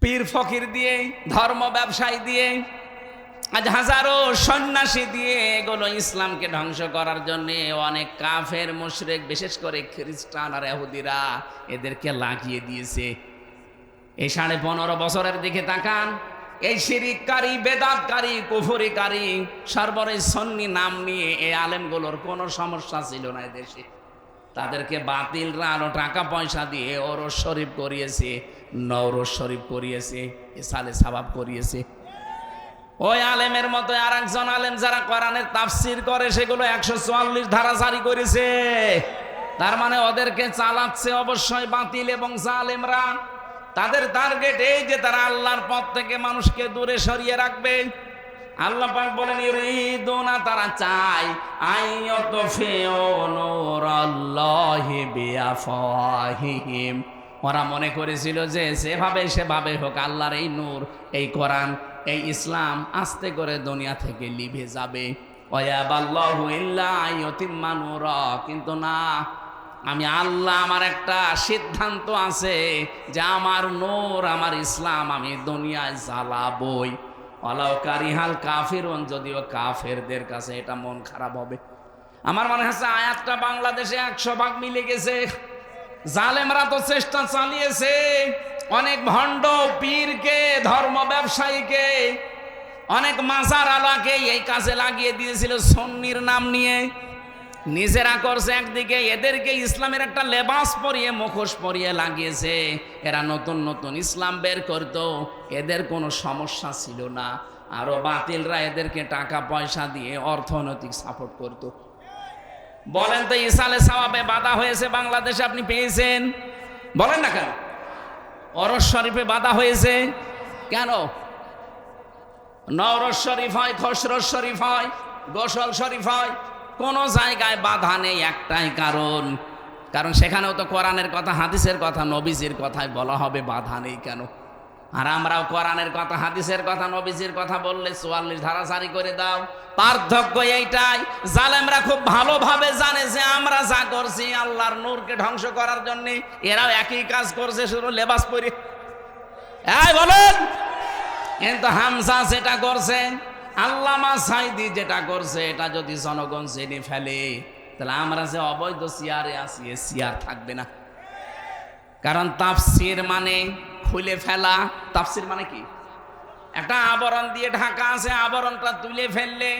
পীর ফকির দিয়ে, ধর্ম ব্যবসায়ী দিয়ে, আজ হাজারো সন্ন্যাসী দিয়ে এগুলো ইসলামকে ধ্বংস করার জন্য অনেক কাফের মুশরিক, বিশেষ করে খ্রিস্টান আর ইহুদিরা এদেরকে লাগিয়ে দিয়েছে। এই 15.5 বছরের দিকে তাকান, এই শিরিককারী, বেদাতকারী, কুফরিকারী, সর্বরে সন্নি নাম নিয়ে এই আলেমগুলোর কোনো সমস্যা ছিল না দেশে। তাদেরকে বাতিলরা আরো টাকা পয়সা দিয়ে ওরস শরীফ করিয়েছে, নওরোজ শরীফ করিয়েছে, ইসালে সাবাব করিয়েছে। ওই আলেমের মতো আর একজন আলেম যারা কোরআনের তাফসির করে সেগুলো 144 ধারা জারি করেছে। তার মানে ওদেরকে চালাচ্ছে অবশ্যই বাতিল এবং জালেমরা। তাদের টার্গেট এই যে তারা আল্লাহর পথ থেকে মানুষকে দূরে সরিয়ে রাখবে। আল্লাহ পাক বলেন ইউরিদুনা, তারা চায় আইয়াতফিউ নূরাল্লাহি বিআফওয়াহিহিম। ওরা মনে করেছিল যে সেভাবে হোক আল্লাহর এই নূর, এই কোরআন, এই ইসলাম আস্তে করে দুনিয়া থেকে লিভে যাবে। ওয়ায়াবাল্লাহু ইল্লা আইয়ুতিম্মা নূরা, কিন্তু না, আমি আল্লাহ, আমার একটা সিদ্ধান্ত আছে যে আমার নূর, আমার ইসলাম আমি দুনিয়ায় জ্বালাবই। ওয়ালাউ কারিহাল কাফিরুন, যদিও কাফেরদের কাছে এটা মন খারাপ হবে। আমার মনে হচ্ছে আয়াতটা বাংলাদেশে 100 ভাগ মিলে গেছে। জালেমরা তো চেষ্টা চালিয়েছে, অনেক ভণ্ড পীরকে, ধর্ম ব্যবসায়ীকে, অনেক মাজার আলাকে এই কাজে লাগিয়ে দিয়েছিল সুন্নির নাম নিয়ে। নিজেরা করছে একদিকে, এদেরকে ইসলামের একটা লেবাস পরিয়ে, মুখোশ পরিয়ে লাগিয়েছে। এরা নতুন নতুন ইসলাম বের করতো, এদের কোনো সমস্যা ছিল না। আরো বাতিলরা এদেরকে টাকা পয়সা দিয়ে অর্থনৈতিক সাপোর্ট করতো। বলেন তো, ইসালে সাওয়াবে বাধা হয়েছে বাংলাদেশে, আপনি পেয়েছেন? বলেন না কেন? ওরস শরীফে বাধা হয়েছে কেন? নওরোজ শরীফ হয়, খসরোজ শরীফ হয়, গোসল শরীফ হয়, কোন জায়গায় বাধা নেই। একটাই কারণ সেখানেও তো কোরআনের কথা, হাদিসের কথা, নবীজির কথাই বলা হবে, বাধা নেই কেন? আর আমরাও কোরআনের কথা, হাদিসের কথা, নবীজির কথা বললে 44 ধারা জারি করে দাও। পার্থক্য এইটাই, জালেমরা খুব ভালোভাবে জানে যে আমরা যা করছি আল্লাহর নূরকে ধ্বংস করার জন্য, এরাও একই কাজ করছে, শুধু লেবাস পরে। এই বলেন, কিন্তু হামজা যেটা করছে, আল্লামা সাইদি যেটা করছে, এটা যদি জনগণ জেনে ফেলে, তাহলে আমরা যে অবৈধ চেয়ারে আছি, এ চেয়ার থাকবে না। কারণ তাফসির মানে খুলে ফেলা। তাফসির মানে কি? একটা আবরণ দিয়ে ঢাকা আছে, আবরণটা তুলে ফেললে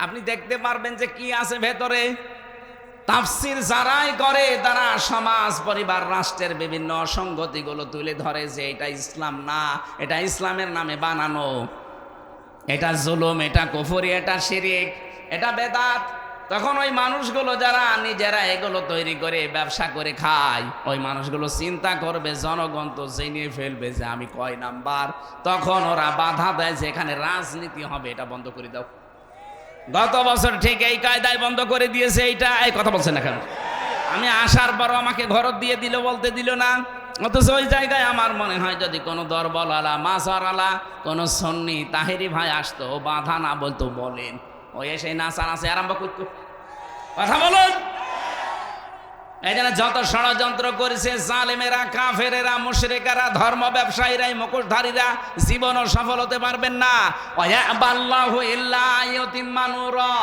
আপনি দেখতে পারবেন যে কি আছে ভেতরে। তাফসির যারাই করে তারা সমাজ, পরিবার, রাষ্ট্রের বিভিন্ন অসঙ্গতিগুলো তুলে ধরে যে এটা ইসলাম না, এটা ইসলামের নামে বানানো, এটা জুলুম, এটা কুফরি, এটা শিরিক, এটা বেদাত। তখন ওই মানুষগুলো যারা নিজেরা এগুলো তৈরি করে ব্যবসা করে খায়, ওই মানুষগুলো চিন্তা করবে জনগণ তো জেনে ফেলবে যে আমি কয় নাম্বার। তখন ওরা বাধা দেয় যে এখানে রাজনীতি হবে, এটা বন্ধ করে দাও। গত বছর ঠিক এই কায়দায় বন্ধ করে দিয়েছে। এইটা এই কথা বলছেন না কেন? আমি আসার পরও আমাকে ঘরত দিয়ে দিল, বলতে দিল না। অথচ ওই জায়গায় আমার মনে হয় যদি কোনো দরবলালা, মাসারালা, কোনো সন্নি তাহেরি ভাই আসতো, বাধা না বলতো, বলেন ওই এসে নাচানাচি আরম্ভ করতো। কথা বলুন। এই জন্য যত ষড়যন্ত্র করেছে জালেমেরা, কাফেরেরা, মুশরিকেরা, ধর্ম ব্যবসায়ীরা, মুখোশধারীরা, জীবনও সফল হতে পারবেন না। ওয়ায়াবাল্লাহু ইল্লা আইয়ুতিম্মা নূরা,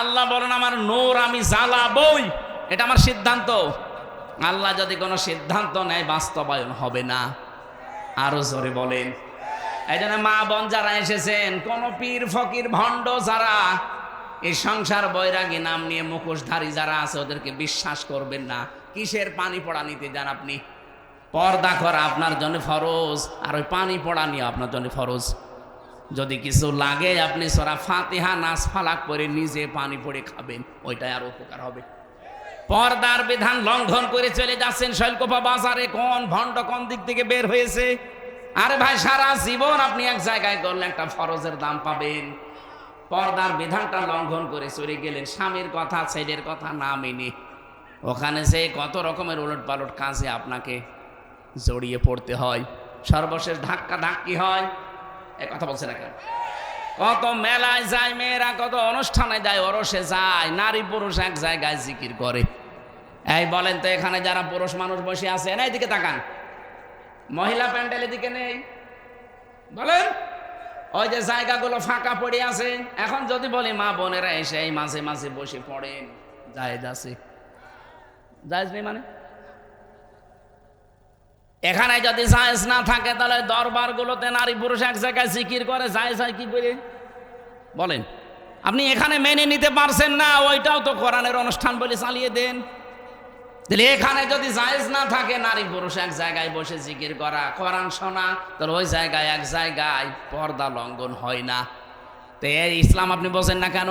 আল্লাহ বলেন আমার নূর আমি জ্বালাবই, এটা আমার সিদ্ধান্ত। আল্লাহ যদি কোনো সিদ্ধান্ত নেয়, বাস্তবায়ন হবে না। আরো জোরে বলেন। এই জন্য মা বোন যারা এসেছেন, কোন পীর ফকির ভণ্ড যারা এই সংসার বৈরাগী নাম নিয়ে মুখোশধারী যারা আছে, ওদেরকে বিশ্বাস করবেন না। কিসের পানি পড়া নিতে যান আপনি? পর্দা করা আপনার জন্য ফরজ, আর ওই পানি পড়া নিয়ে আপনার জন্য ফরজ। যদি কিছু লাগে আপনি সূরা ফাতিহা, নাস, ফালাক পড়ে নিজে পানি পড়ে খাবেন, ওইটাই আর উপকার হবে। পর্দার বিধান লঙ্ঘন করে চলে যাচ্ছেন শৈলকুপা বাজারে, কোন ভণ্ড কোন দিক থেকে বের হয়েছে? আরে ভাই, সারা জীবন আপনি এক জায়গায় করলে একটা ফরজের দাম পাবেন। পর্দার বিধানটা লঙ্ঘন করে চলে গেলেন, স্বামীর কথা, ছেলের কথা না মেনে। ওখানে যে কত রকমের উলট পালট কাজে আপনাকে জড়িয়ে পড়তে হয়, সর্বশেষ ধাক্কা ধাক্কি হয়। এ কথা বলছে না কেন? কত মেলায় যায় মেয়েরা, কত অনুষ্ঠানে যায়, ওরসে যায়, নারী পুরুষ এক জায়গায় জিকির করে। এই বলেন তো, এখানে যারা পুরুষ মানুষ বসে আছে, না এদিকে তাকান, মহিলা প্যান্ডেলের দিকে নেই, বলেন। ওই যে জায়গাগুলো ফাঁকা পড়ে আছে, এখন যদি বলি মা বোনেরা এসে এই মাঝে মাঝে বসে পড়েন, জায়েজ আছে? জায়েজ নেই মানে? এখানে যদি জায়েজ না থাকে তাহলে দরবারগুলোতে নারী পুরুষ এক জায়গায় জিকির করে জায়েজ হয় কি করে? বলেন। আপনি এখানে মেনে নিতে পারছেন না, ওইটাও তো কোরআনের অনুষ্ঠান বলে চালিয়ে দেন। তাহলে এখানে যদি জায়েজ না থাকে নারী পুরুষ এক জায়গায় বসে জিকির করা, কোরআন শোনা, তাহলে ওই জায়গায় এক জায়গায় পর্দা লঙ্ঘন হয় না। তো এই ইসলাম আপনি বোঝেন না কেন?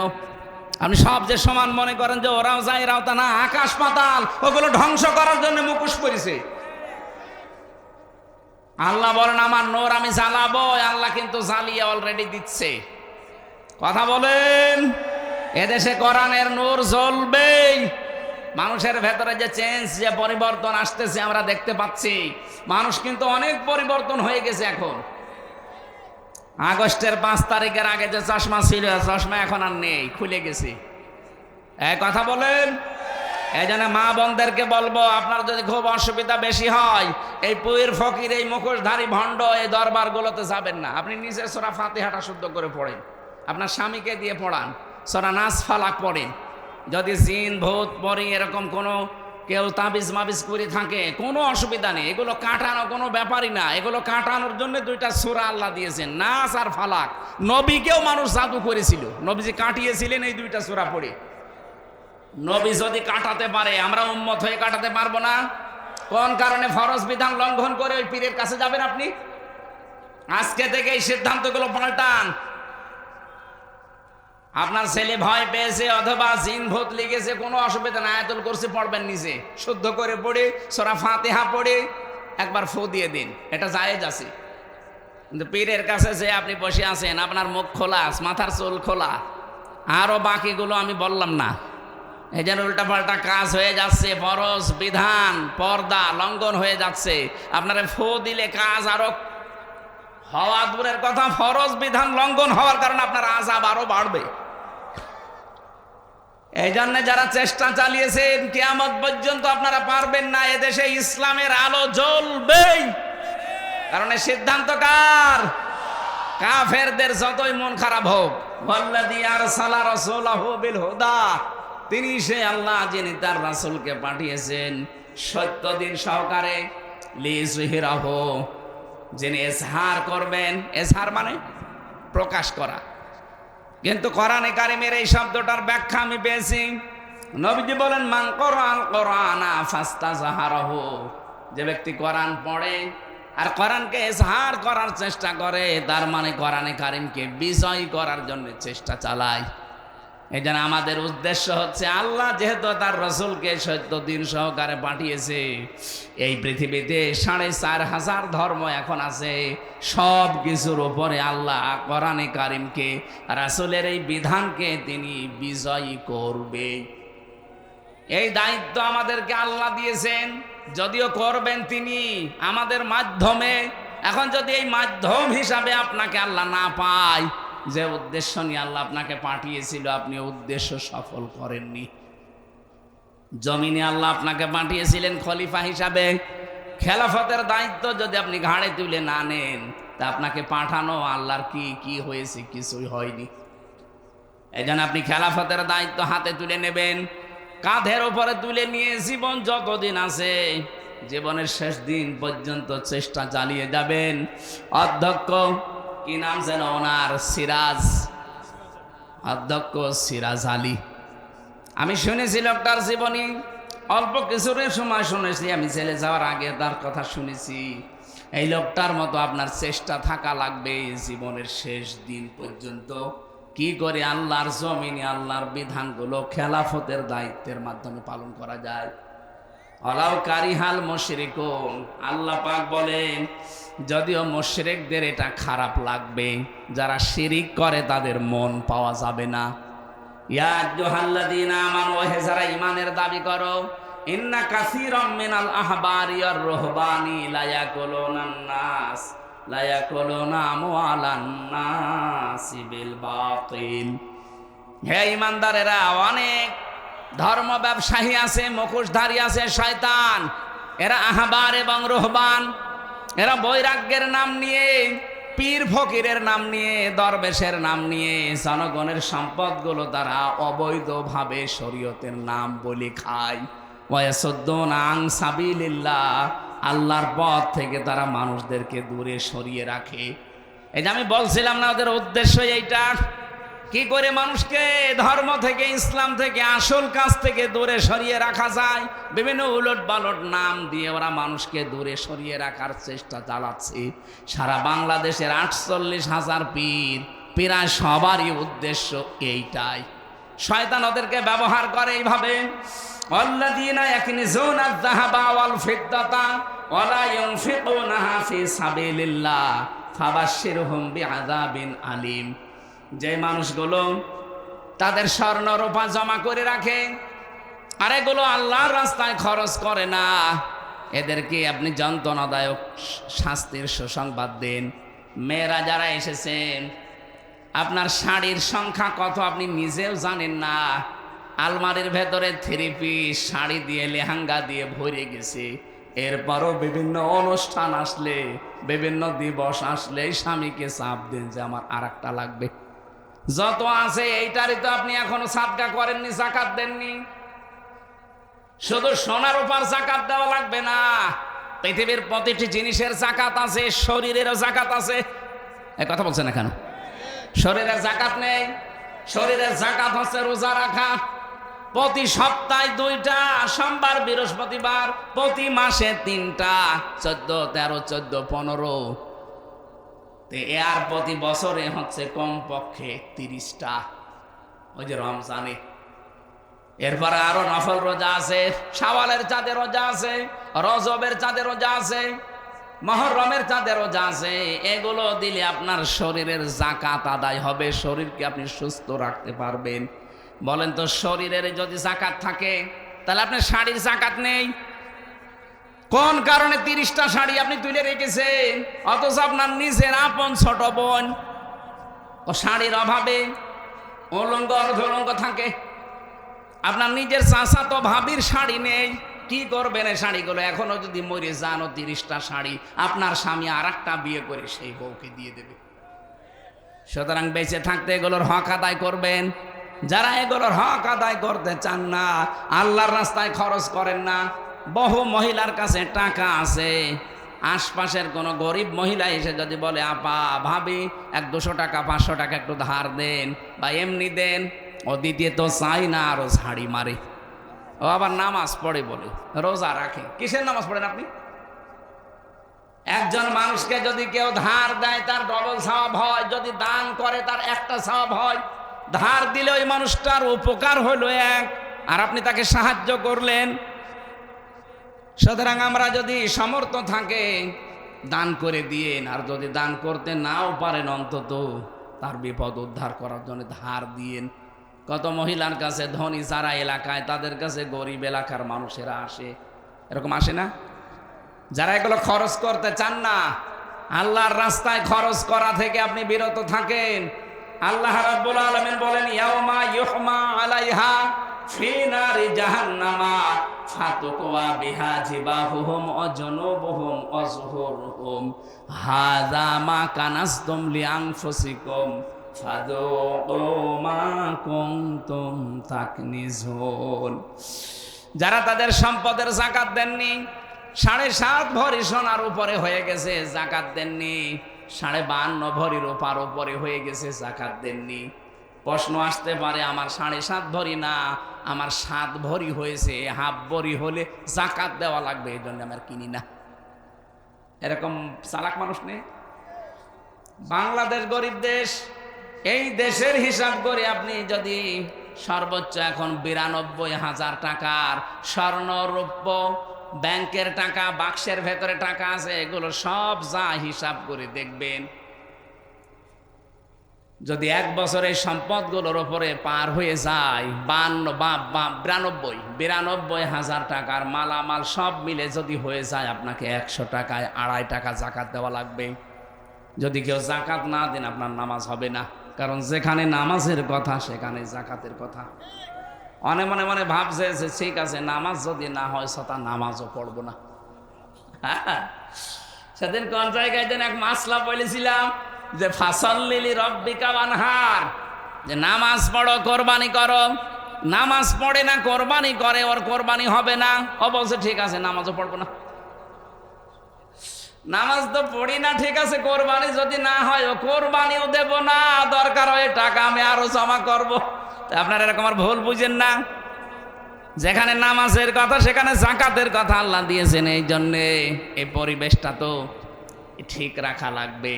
আপনি সব যে সমান মনে করেন যে ওরাও যায় এরাও তা না। আকাশ পাতাল ওগুলো ধ্বংস করার জন্য মুখোশ করেছে। আল্লাহ বলেন আমার নূর আমি জ্বালাবো, আল্লাহ কিন্তু জ্বালিয়ে অলরেডি দিচ্ছে। কথা বলেন। এদেশে কোরআনের নূর জ্বলবেই। মানুষের ভেতরে যে চেঞ্জ, যে পরিবর্তন আসতেছে আমরা দেখতে পাচ্ছি। মানুষ কিন্তু অনেক পরিবর্তন হয়ে গেছে। এখন আগস্টের 5 তারিখের আগে যে চশমা ছিল, চশমা এখন আর নেই, খুলে গেছে। এই কথা বলেন। এই জন্য মা বোনদেরকে বলবো, আপনার যদি খুব অসুবিধা বেশি হয়, এই পীর ফকির এই মুখোশধারী ভণ্ড এই দরবারগুলোতে যাবেন না। আপনি নিজে সূরা ফাতিহাটা শুদ্ধ করে পড়েন, আপনার স্বামীকে দিয়ে পড়ান, সূরা নাস ফালাক পড়েন। যদি জিন ভূত পরি এরকম কোনো কেউ তাবিজ মাবিজ করে থাকে, কোনো অসুবিধা নেই। এগুলো কাটানো কোনো ব্যাপারই না। এগুলো কাটানোর জন্য 2টা সূরা আল্লাহ দিয়েছেন, নাস আর ফালাক। নবীকেও মানুষ জাদু করেছিল, নবীজি কাটিয়েছিলেন এই 2টা সূরা পড়ে। নবী যদি কাটাতে পারে, আমরা উম্মত হয়ে কাটাতে পারবো না? কোন কারণে ফরজ বিধান লঙ্ঘন করে ওই পীরের কাছে যাবেন আপনি? আজকে থেকে এই সিদ্ধান্তগুলো পাল্টান। আপনার ছেলে ভয় পেয়েছে অথবা জিন ভূত লেগেছে, কোনো অসুবিধা না, আয়াতুল কুরসি পড়বেন, নিজে শুদ্ধ করে পড়ে সূরা ফাতিহা পড়ে একবার ফু দিয়ে দিন, এটা জায়েজ আছে। কিন্তু পীরের কাছে যে আপনি বসে আছেন, আপনার মুখ খোলা, মাথার চুল খোলা, আরো বাকিগুলো আমি বললাম না। এই যেন উল্টাপাল্টা কাজ হয়ে যাচ্ছে, ফরজ বিধান পর্দা লঙ্ঘন হয়ে যাচ্ছে। আপনারা ফু দিলে কাজ আরো হওয়া দূরের কথা, ফরজ বিধান লঙ্ঘন হওয়ার কারণে আপনার আযাব আরো বাড়বে। এই জন্য যারা চেষ্টা চালিয়েছেন, কিয়ামত পর্যন্ত আপনারা পারবেন না। এদেশে ইসলামের আলো জ্বলবেই, কারণ এই সিদ্ধান্ত কার? কাফেরদের যতই মন খারাপ হোক। ওয়াল্লাযী আরসালা রাসূলাহু বিল হুদা, তিনি সে আল্লাহ যিনি তার রাসূলকে পাঠিয়েছেন সত্য দিন সহকারে, লিইয়ুযহিরাহু, যিনি এজহার করবেন। এজহার মানে প্রকাশ করা। কিন্তু কোরআনে কারিমের এই শব্দটার ব্যাখ্যা আমি পেয়েছি। নবীজি বলেন মান ক্বরাআল কোরআনা ফাস্তাযহারাহু, যে ব্যক্তি কোরআন পড়ে আর কোরআনকে এজহার করার চেষ্টা করে, তার মানে কোরআনে কারিমকে বিজয় করার জন্য চেষ্টা চালায়। এই জন্য আমাদের উদ্দেশ্য হচ্ছে, আল্লাহ যেহেতু তার রাসূলকে সত্য দিন সহকারে পাঠিয়েছে, এই পৃথিবীতে 4,500 ধর্ম এখন আছে, সব কিছুর উপরে আল্লাহ কোরআনে কারিমকে, রাসূলের এই বিধানকে তিনি বিজয়ী করবে। এই দায়িত্ব আমাদেরকে আল্লাহ দিয়েছেন। যদিও করবেন তিনি আমাদের মাধ্যমে। এখন যদি এই মাধ্যম হিসাবে আপনাকে আল্লাহ না পায়, যে উদ্দেশ্য নিয়ে আল্লাহ আপনাকে পাঠিয়েছিল, আপনি উদ্দেশ্য সফল করেননি। জমিনে আল্লাহ আপনাকে পাঠিয়েছিলেন খলিফা হিসাবে, খেলাফতের দায়িত্ব যদি আপনি ঘাড়ে তুলে না নেন, তা আপনাকে পাঠানো আল্লাহর কি হয়েছে? কিছুই হয়নি। এই জন্য আপনি খেলাফতের দায়িত্ব হাতে তুলে নেবেন, কাঁধের উপরে তুলে নিয়ে জীবন যতদিন আছে, জীবনের শেষ দিন পর্যন্ত চেষ্টা চালিয়ে যাবেন। অধ্যক্ষ কি নাম যেন ওনার? সিরাজ, অধ্যক্ষ সিরাজ আলী। আমি শুনেছি লোকটার জীবনী, অল্প কিছুর সময় শুনেছি, আমি ছেলে যাওয়ার আগে তার কথা শুনেছি। এই লোকটার মতো আপনার চেষ্টা থাকা লাগবে জীবনের শেষ দিন পর্যন্ত, কি করে আল্লাহর জমিনে আল্লাহর বিধানগুলো খেলাফতের দায়িত্বের মাধ্যমে পালন করা যায়। ওয়ালাউ কারিহাল মুশরিকুন, আল্লাহ পাক বলেন যদিও মুশরিকদের এটা খারাপ লাগবে, যারা শিরিক করে তাদের মন পাওয়া যাবে না। ইয়া আইয়ুহাল্লাযীনা আমানু, হে যারা ঈমানের দাবি করো, ইন্না কাসীরাম মিনাল আহবারি ওয়ার রুহবানি লা ইয়াকুলুনান নাস লা ইয়াকুলুনা আমওয়ালান নাসি বিল বাতিল। হে ঈমানদারেরা, অনেক ধর্ম ব্যবসায়ী আছে, মুখোশধারী আছে শয়তান, এরা আহবার এবং রুহবান, এরা বৈরাগ্যের নাম নিয়ে পীর ফকিরের নাম নিয়ে, দরবেশের নাম নিয়ে জনগণের সম্পদগুলো তারা অবৈধভাবে শরীয়তের নাম বলে খায়। ওয়ায়াসুদ্দুনা আন সাবিলিল্লাহ, আল্লাহর পথ থেকে তারা মানুষদেরকে দূরে সরিয়ে রাখে। এই যে আমি বলছিলাম না, ওদের উদ্দেশ্য এইটা, কি করে মানুষকে ধর্ম থেকে, ইসলাম থেকে, আসল কাজ থেকে দূরে সরিয়ে রাখা যায়। বিভিন্ন উলট পালট নাম দিয়ে ওরা মানুষকে দূরে সরিয়ে রাখার চেষ্টা চালাচ্ছে। সারা বাংলাদেশের 48,000 পীর, প্রায় সবারই উদ্দেশ্য এইটাই। শয়তান ওদেরকে ব্যবহার করে এইভাবে, আল্লাযীনা ইয়াকনিজুনা আয-যাহাবা ওয়াল ফিদ্দাতা ওয়া লা ইউনফিকুনাহা ফি সাবিলিল্লাহ ফাবাশশিরহুম বিআযাবিন আলীম। যে মানুষগুলো তাদের স্বর্ণ রূপা জমা করে রাখে আর এগুলো আল্লাহর রাস্তায় খরচ করে না, এদেরকে আপনি যন্ত্রণাদায়ক শাস্তির সুসংবাদ দেন। মেয়েরা যারা এসেছেন, আপনার শাড়ির সংখ্যা কত আপনি নিজেও জানেন না। আলমারির ভেতরে 3 পিস শাড়ি দিয়ে, লেহেঙ্গা দিয়ে ভরে গেছে। এরপরও বিভিন্ন অনুষ্ঠান আসলে, বিভিন্ন দিবস আসলে স্বামীকে চাপ দেন যে আমার আরেকটা লাগবে। যত আছে এইটারই তো আপনি এখনো সাদকা করেননি, যাকাত দেননি। শুধু সোনার উপর যাকাত দেওয়া লাগবে না, পৃথিবীর প্রতিটি জিনিসের যাকাত আছে, শরীরেরও যাকাত আছে। এই কথা বলছেন না কেন? শরীরের যাকাত নেই? শরীরের যাকাত হচ্ছে রোজা রাখা, প্রতি সপ্তাহে 2টা, সোমবার বৃহস্পতিবার, প্রতি মাসে 3টা, 14, 13, 14, 15, আর প্রতি বছরে হচ্ছে কমপক্ষে 30টা, ওই যে রমজানে। এরপরে আরো নফল রোজা আছে, শাওয়ালের চাঁদে রোজা আছে, রজবের চাঁদে রোজা আছে, মুহররমের চাঁদে রোজা আছে। এগুলো দিলে আপনার শরীরের যাকাত আদায় হবে, শরীরকে আপনি সুস্থ রাখতে পারবেন। বলেন তো, শরীরের যদি যাকাত থাকে তাহলে আপনার শাড়ির যাকাত নেই। কোন কারণে 30টা শাড়ি আপনি তুলে রেখেছেন, অথচ আপনার নিজের আপন ছোট বোন ও শাড়ির অভাবে উলঙ্গ অর্ধলঙ্গ থাকে। আপনার নিজের চাচাতো ভাবির শাড়ি নেই, কি করবেন এই শাড়িগুলো? এখনো যদি মরে যান, 30টা শাড়ি আপনার স্বামী আরেকটা বিয়ে করে সেই বউকে দিয়ে দেবে। সুতরাং বেঁচে থাকতে এগুলোর হক আদায় করবেন। যারা এগুলোর হক আদায় করতে চান না, আল্লাহর রাস্তায় খরচ করেন না। বহু মহিলার কাছে টাকা আছে, আশপাশের কোনো গরিব মহিলা এসে যদি বলে, আপা, ভাবি, 100-200 টাকা, 500 টাকা একটু ধার দেন বা এমনি দেন, ও দিতে তো চাই না, আরো ঝাড়ি মারে। ও আবার নামাজ পড়ে বলে, রোজা রাখে। কিসের নামাজ পড়েন আপনি? একজন মানুষকে যদি কেউ ধার দেয় তার ডবল সওয়াব হয়, যদি দান করে তার একটা সওয়াব হয়। ধার দিলে ওই মানুষটার উপকার হলো 1, আর আপনি তাকে সাহায্য করলেন। সুতরাং আমরা যদি সামর্থ্য থাকে দান করে দিয়েন, আর যদি দান করতে নাও পারেন অন্তত তার বিপদ উদ্ধার করার জন্য ধার দিয়েন। কত মহিলার কাছে ধনী যারা এলাকায়, তাদের কাছে গরিব এলাকার মানুষেরা আসে, এরকম আসে না? যারা এগুলো খরচ করতে চান না, আল্লাহর রাস্তায় খরচ করা থেকে আপনি বিরত থাকেন। আল্লাহ রাব্বুল আলামিন বলেন, ইয়াউমা ইউহমা আলাইহা ফি নারি জাহান্নামা ফাতুকওয়া বিহা জিবাহুহুম ওয়া জুনুবুহুম ওয়া যুহুরুহুম হাযা মা কানাসতুম লিআনফুসিকুম ফাযুকু মা কুনতুম তাকনিজুন। যারা তাদের সম্পদের যাকাত দেননি, 7.5 ভরি সোনার উপরে হয়ে গেছে, যাকাত দেননি। 52 ভরি রূপার উপরে হয়ে গেছে, যাকাত দেননি। প্রশ্ন আসতে পারে, আমার 7.5 ভরি না, আমার 7 ভরি হয়েছে, হাফ ভরি হলে যাকাত দেওয়া লাগবে, এই জন্য আমার কিনি না। এরকম চালাক মানুষ নেই। বাংলাদেশ গরিব দেশ, এই দেশের হিসাব করে আপনি যদি সর্বোচ্চ এখন 92,000 টাকার স্বর্ণ, রৌপ্য, ব্যাংকের টাকা, বাক্সের ভেতরে টাকা আছে, এগুলো সব যা হিসাব করে দেখবেন, যদি 1 বছরের সম্পদগুলোর উপরে পার হয়ে যায় 92,000 টাকার মালামাল সব মিলে যদি হয়ে যায়, আপনাকে 100 টাকায় 2.5 টাকা যাকাত দেওয়া লাগবে। যদি কেউ যাকাত না দেন, আপনার নামাজ হবে না। কারণ যেখানে নামাজের কথা সেখানে যাকাতের কথা। অনেক মনে মনে ভাবছে যে ঠিক আছে, নামাজ যদি না হয় সতা নামাজও পড়বো না। সেদিন কোন জায়গায় যেন এক মাসলা বলেছিলাম যে ফাসাল্লিলি রব্বিকা ওয়ানহার, যে নামাজ পড়ো কোরবানি করো। নামাজ পড়ে না কোরবানি করে, ওর কোরবানি হবে না। ও বলছে ঠিক আছে নামাজও পড়বো না। নামাজ তো পড়ি না ঠিক আছে, কোরবানি যদি না হয় ও কোরবানিও দেব না, দরকার হয় টাকা আমি আরো জমা করব। আপনারা এরকম আর ভুল বুঝেন না। যেখানে নামাজের কথা সেখানে যাকাতের কথা আল্লাহ দিয়েছেন, এই জন্যে এই পরিবেশটা তো ঠিক রাখা লাগবে।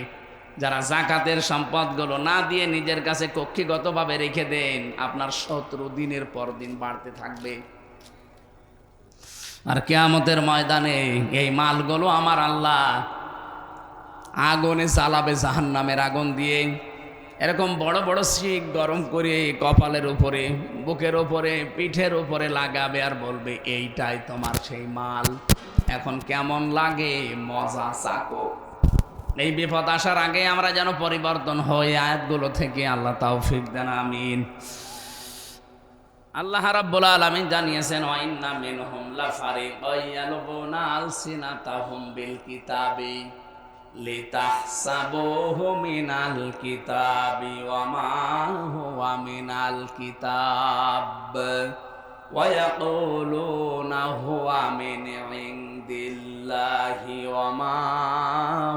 যারা যাকাতের সম্পদগুলো না দিয়ে নিজের কাছে কক্ষিগতভাবে রেখে দেন, আপনার শত্রু দিনের পর দিন বাড়তে থাকবে। আর কিয়ামতের ময়দানে এই মালগুলো আমার আল্লাহ আগুনে জ্বালাবে, জাহান্নামের আগুন দিয়ে। এরকম বড় বড় শিক গরম করে কপালের উপরে, বুকের উপরে, পিঠের উপরে লাগাবে আর বলবে এইটাই তোমার সেই মাল, এখন কেমন লাগে মজা চাকো। এই বিপদ আসার আগে আমরা যেন পরিবর্তন হই আয়াতগুলো থেকে। আল্লাহ তাওফিক দেন, আমিন। আল্লাহ রাব্বুল আলামিন জানিয়েছেন ওয়া ইন্না মিনহুম লাফারিকান ইয়ালবুনা আলসিনাতাহুম বিল কিতাবি লিতাহসাবুহু মিনাল কিতাবি ওয়া মা হুয়া মিনাল কিতাব ওয়া ইয়াকুলুনা হুয়া মিন ইনদিল্লাহি ওয়া মা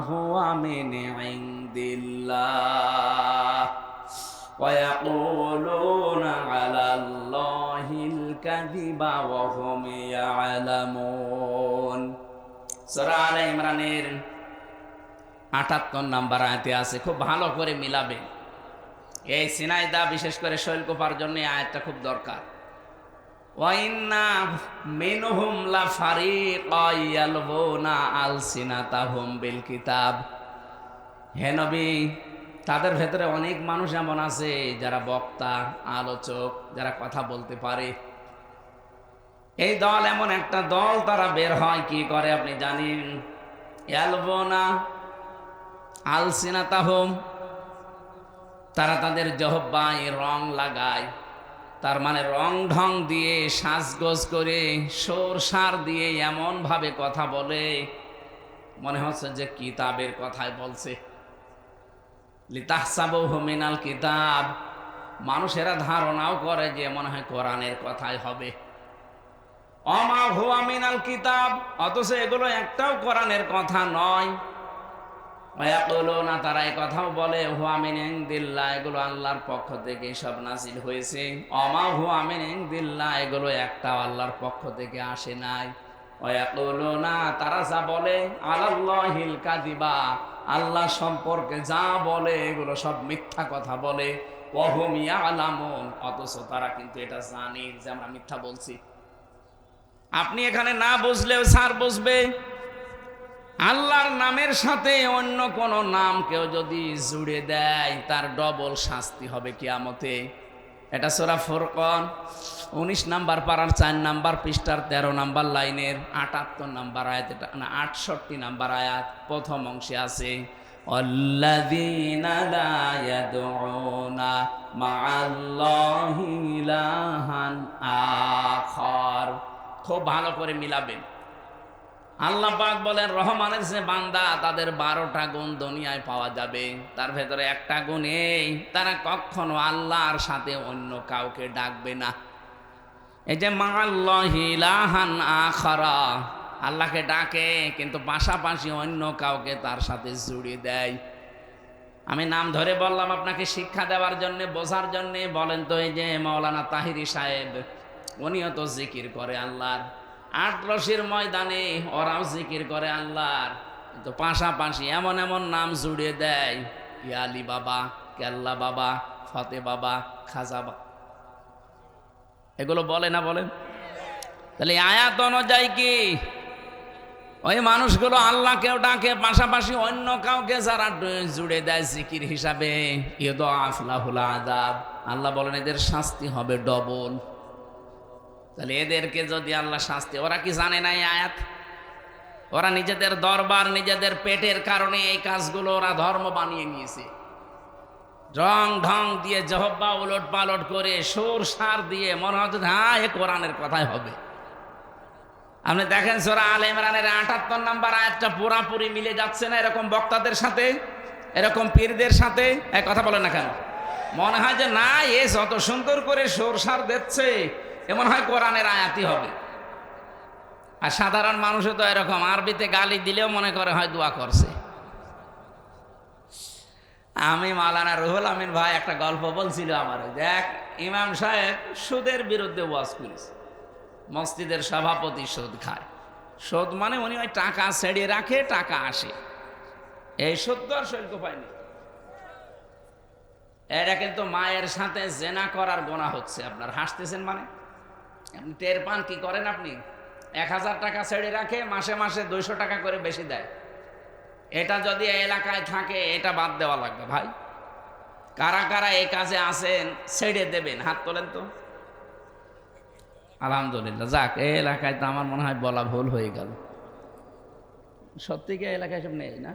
হুয়া মিন ইনদিল্লাহ ওয়া ইয়াকুলুনা আলাল্লাহিল কাযিবা ওয়া হুম ইয়ালামুন। সূরা আলে ইমরানের ৭৮ নম্বর আয়াতে আছে, খুব ভালো করে মিলাবে। এই সিনাইদা বিশেষ করে শৈলকুপার জন্য আয়াতটা খুব দরকার। ওয়া ইন্না মিনহুম লাফারিকান ইয়ালবুনা আলসিনাতাহুম বিল কিতাব। হে নবী, তাদের ভেতরে অনেক মানুষ এমন আছে যারা বক্তা, আলোচক, যারা কথা বলতে পারে। এই দল এমন একটা দল, তারা বের হয় কি করে আপনি জানেন? ইয়ালবুনা আলসিনাতাহুম, তারা তাদের জিহ্বায় রং লাগায়। তার মানে রং ঢং দিয়ে, সাজগোজ করে, সুর সার দিয়ে এমন ভাবে কথা বলে মনে হচ্ছে যে কিতাবের কথাই বলছে। লিতাহসাবুহু মিনাল কিতাব, মানুষেরা ধারণাও করে যে মনে হয় কোরআনের কথাই হবে। ওমা হুয়া মিনাল কিতাব, অথচ এগুলো একটাও কোরআনের কথা নয়। ওয়ায়াকুলুনা, তারা এই কথাও বলে হুয়া মিন ইনদিল্লাহ, এগুলো আল্লাহর পক্ষ থেকে সব নাযিল হয়েছে। ওমা হুয়া মিন ইনদিল্লাহ, এগুলো একটাও আল্লাহর পক্ষ থেকে আসে নাই। ওয়ায়াকুলুনা, তারা যা বলে আলাল্লাহিল কাযিবা, আল্লাহ সম্পর্কে যা বলে এগুলো সব মিথ্যা কথা বলে। ওয়া হুম ইয়ালামুন, অথচ তারা কিন্তু এটা জানে যে আমরা মিথ্যা বলছি। আপনি এখানে না বুঝলেও স্যার বুঝবে। আল্লাহর নামের সাথে অন্য কোন নাম কেউ যদি জুড়ে দেয় তার ডবল শাস্তি হবে কিয়ামতে। এটা সূরা ফুরকান 19 নাম্বার পারার 4 নাম্বার পৃষ্ঠার 13 নাম্বার লাইনের 78 নাম্বার আয়াত, এটা না 68 নাম্বার আয়াত, প্রথম অংশে আছে আল্লাযীনা লা ইয়াদউনা মা'আল্লাহি ইলাহান আখার। খুব ভালো করে মিলাবেন। আল্লাহ পাক বলেন রহমানের যে বান্দা, তাদের 12টা গুণ দুনিয়ায় পাওয়া যাবে। তার ভেতরে একটা গুণ এই, তারা কখনো আল্লাহর সাথে অন্য কাউকে ডাকবে না। এই যে মা'আল্লাহি ইলাহান আখারা, আল্লাহকে ডাকে কিন্তু পাশাপাশি অন্য কাউকে তার সাথে জুড়ে দেয়। আমি নাম ধরে বললাম আপনাকে শিক্ষা দেওয়ার জন্য, বোঝার জন্য। বলেন তো, এই যে মাওলানা তাহিরি সাহেব, উনিও তো জিকির করে আল্লাহর। 8 রশির ময়দানে ওরাও জিকির করে আল্লাহর, কিন্তু পাশাপাশি এমন এমন নাম জুড়ে দেয়, ইয়ালি বাবা, কেল্লা বাবা, ফতে বাবা, খাজা বাবা, এগুলো বলে না বলেন? তাহলে আয়াত অনুযায়ী কি ওই মানুষগুলো আল্লাহকেও ডাকে, পাশাপাশি অন্য কাউকে যারা জুড়ে দেয় জিকির হিসাবে, ইউদাআফ লাহুল আযাব, আল্লাহ বলেন এদের শাস্তি হবে ডবল। তাহলে এদেরকে যদি আল্লাহ শাস্তি, ওরা কি জানে না এই আয়াত? ওরা নিজেদের দরবার, নিজেদের পেটের কারণে এই কাজগুলো ওরা ধর্ম বানিয়ে নিয়েছে। রং ঢং দিয়ে, জিহ্বা উলট পালট করে, সুর সার দিয়ে মনে হচ্ছে হ্যাঁ এ কোরআনের কথাই হবে। আপনি দেখেন সূরা আলে ইমরানের ৭৮ নম্বর আয়াতটা পুরাপুরি মিলে যাচ্ছে না এরকম বক্তাদের সাথে, এরকম পীরদের সাথে? এক কথা বলেন না কেন? মনে হয় যে না, এ যত সুন্দর করে সরসার দিচ্ছে এমন হয় কোরআনের আয়াতই হবে। আর সাধারণ মানুষও তো এরকম, আরবিতে গালি দিলেও মনে করে হয় দোয়া করছে। আমি মাওলানা রুহুল আমিন ভাই একটা গল্প বলছিল আমার, দেখ ইমাম সাহেব সুদের বিরুদ্ধে ওয়াজ করেছে, মসজিদের সভাপতি সুদ খায়। সুদ মানে উনি ওই টাকা ছেড়ে রাখে, টাকা আসে, এই সুদ তো আর সৈক্য পায়নি। এটা কিন্তু মায়ের সাথে জেনা করার গোনা হচ্ছে। আপনার হাসতেছেন মানে আপনি টের পান কি করেন? আপনি ১,০০০ টাকা ছেড়ে রাখে, মাসে মাসে ২০০ টাকা করে বেশি দেয়। এটা যদি এলাকায় থাকে এটা বাদ দেওয়া লাগবে ভাই। কারা কারা এই কাজে আছেন ছেড়ে দেবেন, হাত তোলেন তো। আলহামদুলিল্লাহ, যাক, এই এলাকায় তো আমার মনে হয় বলা ভুল হয়ে গেল। সত্যি কি এলাকায় সব নেই না?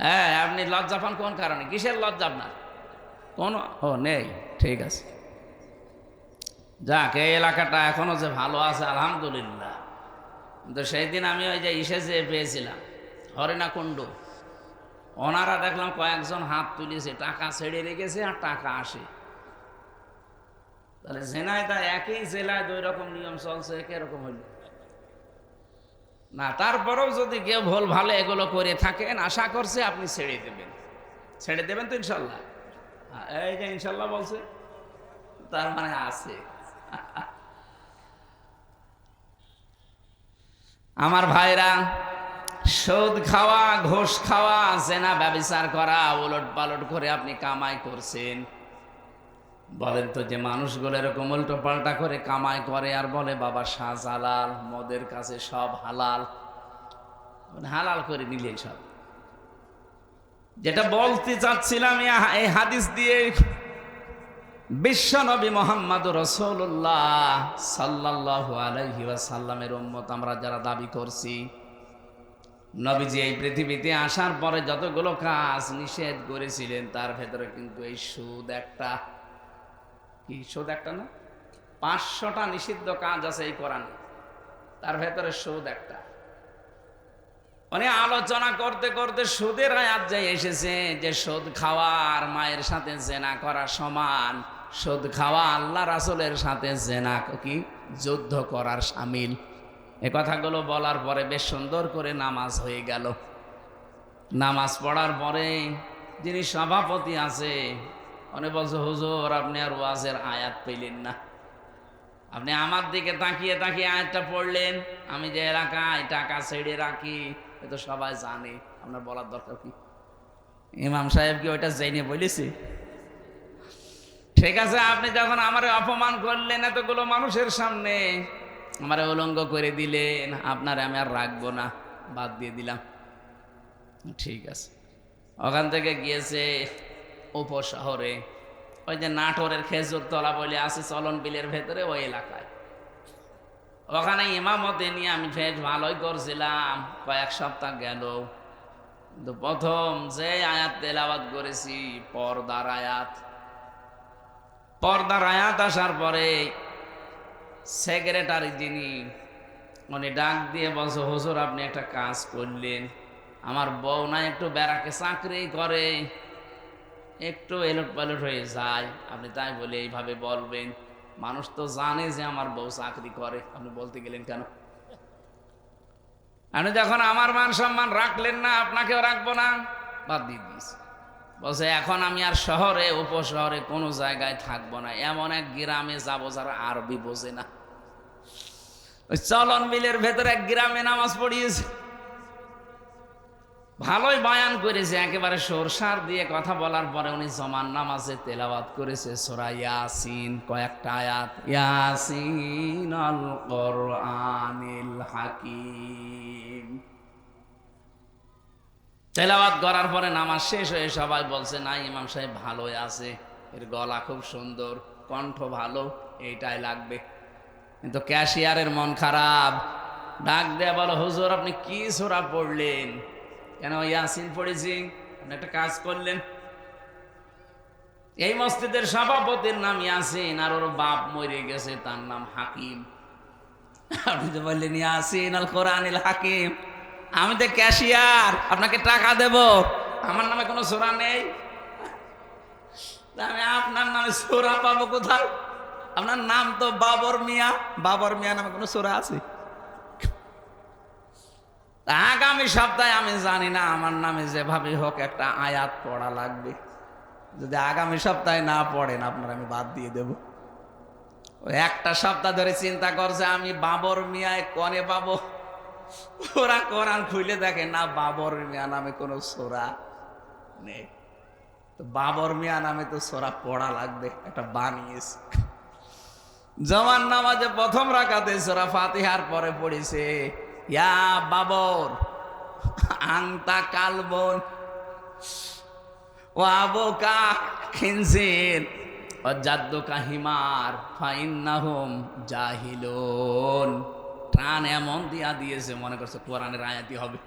হ্যাঁ, আপনি লজ্জা পান কোন কারণে? কিসের লজ্জা আপনার? কোন ও নেই, ঠিক আছে। যাক, এই এলাকাটা এখনো যে ভালো আছে আলহামদুলিল্লাহ। কিন্তু সেই দিন আমি ওই যে যে পেয়েছিলাম হরিণাকুণ্ড, ওনারা দেখলাম কয়েকজন হাত তুলেছে, টাকা ছেড়ে রেখেছে আর টাকা আসে। তাহলে জেনায় তা একই জেলায় ২ রকম নিয়ম চলছে, কিরকম হইল না? তারপরেও যদি কেউ ভুল ভালো এগুলো করে থাকেন, আশা করছে আপনি ছেড়ে দেবেন। ছেড়ে দেবেন তো ইনশাল্লাহ? এই যে ইনশাল্লাহ বলছে, তার মানে আছে। আমার ভাইরা, সুদ খাওয়া, ঘুষ খাওয়া, জেনা ব্যভিচার করা, উলট পালট করে আপনি কামাই করছেন। বলেন তো, যে মানুষগুলো এরকম উল্টো পাল্টা করে কামাই করে আর বলে বাবা শাহজালাল, মদের কাছে সব হালাল, হালাল করে নিলেন সব। যেটা বলতে চাচ্ছিলাম এই হাদিস দিয়ে, বিশ্ব নবী মুহাম্মদুর রাসূলুল্লাহ সাল্লাল্লাহু আলাইহি ওয়াসাল্লামের উম্মত আমরা যারা দাবি করছি, নবীজি এই পৃথিবীতে আসার পরে যতগুলো কাজ নিষেধ করেছিলেন তার ভেতরে কিন্তু এই সুদ একটা। কি সুদ একটা না? ৫০০টা নিষিদ্ধ কাজ আছে এই কোরআনে, তার ভেতরে সুদ একটা। মানে আলোচনা করতে করতে সুদের আয়াত যে এসেছে, যে সুদ খাওয়া আর মায়ের সাথে জেনা করা সমান, সুদ খাওয়া আল্লাহ রাসূলের সাথে জেনা কি যুদ্ধ করার শামিল। এ কথাগুলো বলার পরে বেশ সুন্দর করে নামাজ হয়ে গেল। নামাজ পড়ার পরে যিনি সভাপতি আছে উনি বলছে, হুজুর আপনি আর ওয়াজের আয়াত পেলেন না, আপনি আমার দিকে তাকিয়ে তাকিয়ে আয়াতটা পড়লেন। আমি যে এলাকায় টাকা ছেড়ে রাখি এ তো সবাই জানে, আপনার বলার দরকার কি? ইমাম সাহেব কি ওইটা জেনে বলেছি? ঠিক আছে, আপনি যখন আমারে অপমান করলেন এতগুলো মানুষের সামনে, আমারে উলঙ্গ করে দিলেন, আপনারে আমি আর রাখবো না, বাদ দিয়ে দিলাম। ঠিক আছে, ওখান থেকে গিয়েছে উপশহরে, ওই যে নাটোরের খেজুর তলা বলে আছে চলন বিলের ভেতরে, ওই এলাকায়। ওখানে ইমামতে নিয়ে আমি বেশ ভালোই করছিলাম, কয়েক সপ্তাহ গেল। কিন্তু প্রথম যে আয়াত তেলাওয়াত করেছি পর্দার আয়াত, পর্দার আয়াত আসার পরে সেক্রেটারি যিনি উনি ডাক দিয়ে বলছে, হুজুর আপনি একটা কাজ করলেন, আমার বউ না একটু ব্যারাকে চাকরি করে, একটু এলোট পালট হয়ে যায়, আপনি তাই বলে এইভাবে বলবেন? মানুষ তো জানে যে আমার বউ চাকরি করে, আপনি বলতে গেলেন কেন? আপনি যখন আমার মান সম্মান রাখলেন না, আপনাকেও রাখবো না, বাদ দিয়ে দিয়েছি। বলছে এখন আমি আর শহরে উপশহরে কোনো জায়গায় থাকবো না, এমন এক গ্রামে যাবো যারা আরবি বোঝে না। ওই চলন বিলের ভেতরে এক গ্রামে নামাজ পড়িয়েছে, ভালোই বয়ান করেছে, একেবারে সরসার দিয়ে কথা বলার পরে উনি জমান নামাজে তেলাওয়াত করেছে সূরা ইয়াসিন, কয়েকটা আয়াত, ইয়াসিন আল কোরআনিল হাকিম। তেলাওয়াত করার পরে নামাজ শেষ হয়ে সবাই বলছে, না ইমাম সাহেব ভালোই আছে, এর গলা খুব সুন্দর, কণ্ঠ ভালো, এইটাই লাগবে। কিন্তু ক্যাশিয়ারের মন খারাপ, ডাক দেয়া বলো, হুজুর আপনি কি সূরা পড়লেন? কেন? ইয়াসিন পড়েছি। আপনি একটা কাজ করলেন, এই মসজিদের সভাপতির নাম ইয়াসিন আর ওর বাপ মরে গেছে, তার নাম হাকিম। আপনি যে বললেন ইয়াসিন আল কোরআনিল হাকিম, আমি তো ক্যাশিয়ার, আপনাকে টাকা দেব, আমার নামে কোনো সূরা নেই। আমি আপনার নামে সূরা পাবো কোথায়? আপনার নাম তো বাবর মিয়া, বাবর মিয়া নামে কোনো সূরা আছে? আগামী সপ্তাহে আমি জানি না, আমার নামে যেভাবে হোক একটা আয়াত পড়া লাগবে। যদি আগামী সপ্তাহে না পড়েন আপনার আমি বাদ দিয়ে দেব। ওই একটা সপ্তাহ ধরে চিন্তা করছে আমি বাবর মিয়ায় কনে পাবো। ওরা কোরআন খুলে দেখে না, বাবর মিয়া নামে কোনো সূরা নেই। তো বাবর মিয়া নামে তো সূরা পড়া লাগবে, একটা বানিয়েছে। জমান নামাজে প্রথম রাকাতে সূরা ফাতিহার পরে পড়েছে ইয়া বাবর আনতা কালবন ও আবুকা খিনজির ও জাদ্দুকা হিমার ফাইন্নাহুম জাহিলুন। টান এমন দিয়া দিয়েছে মনে করছে কোরআনের আয়াতই হবে।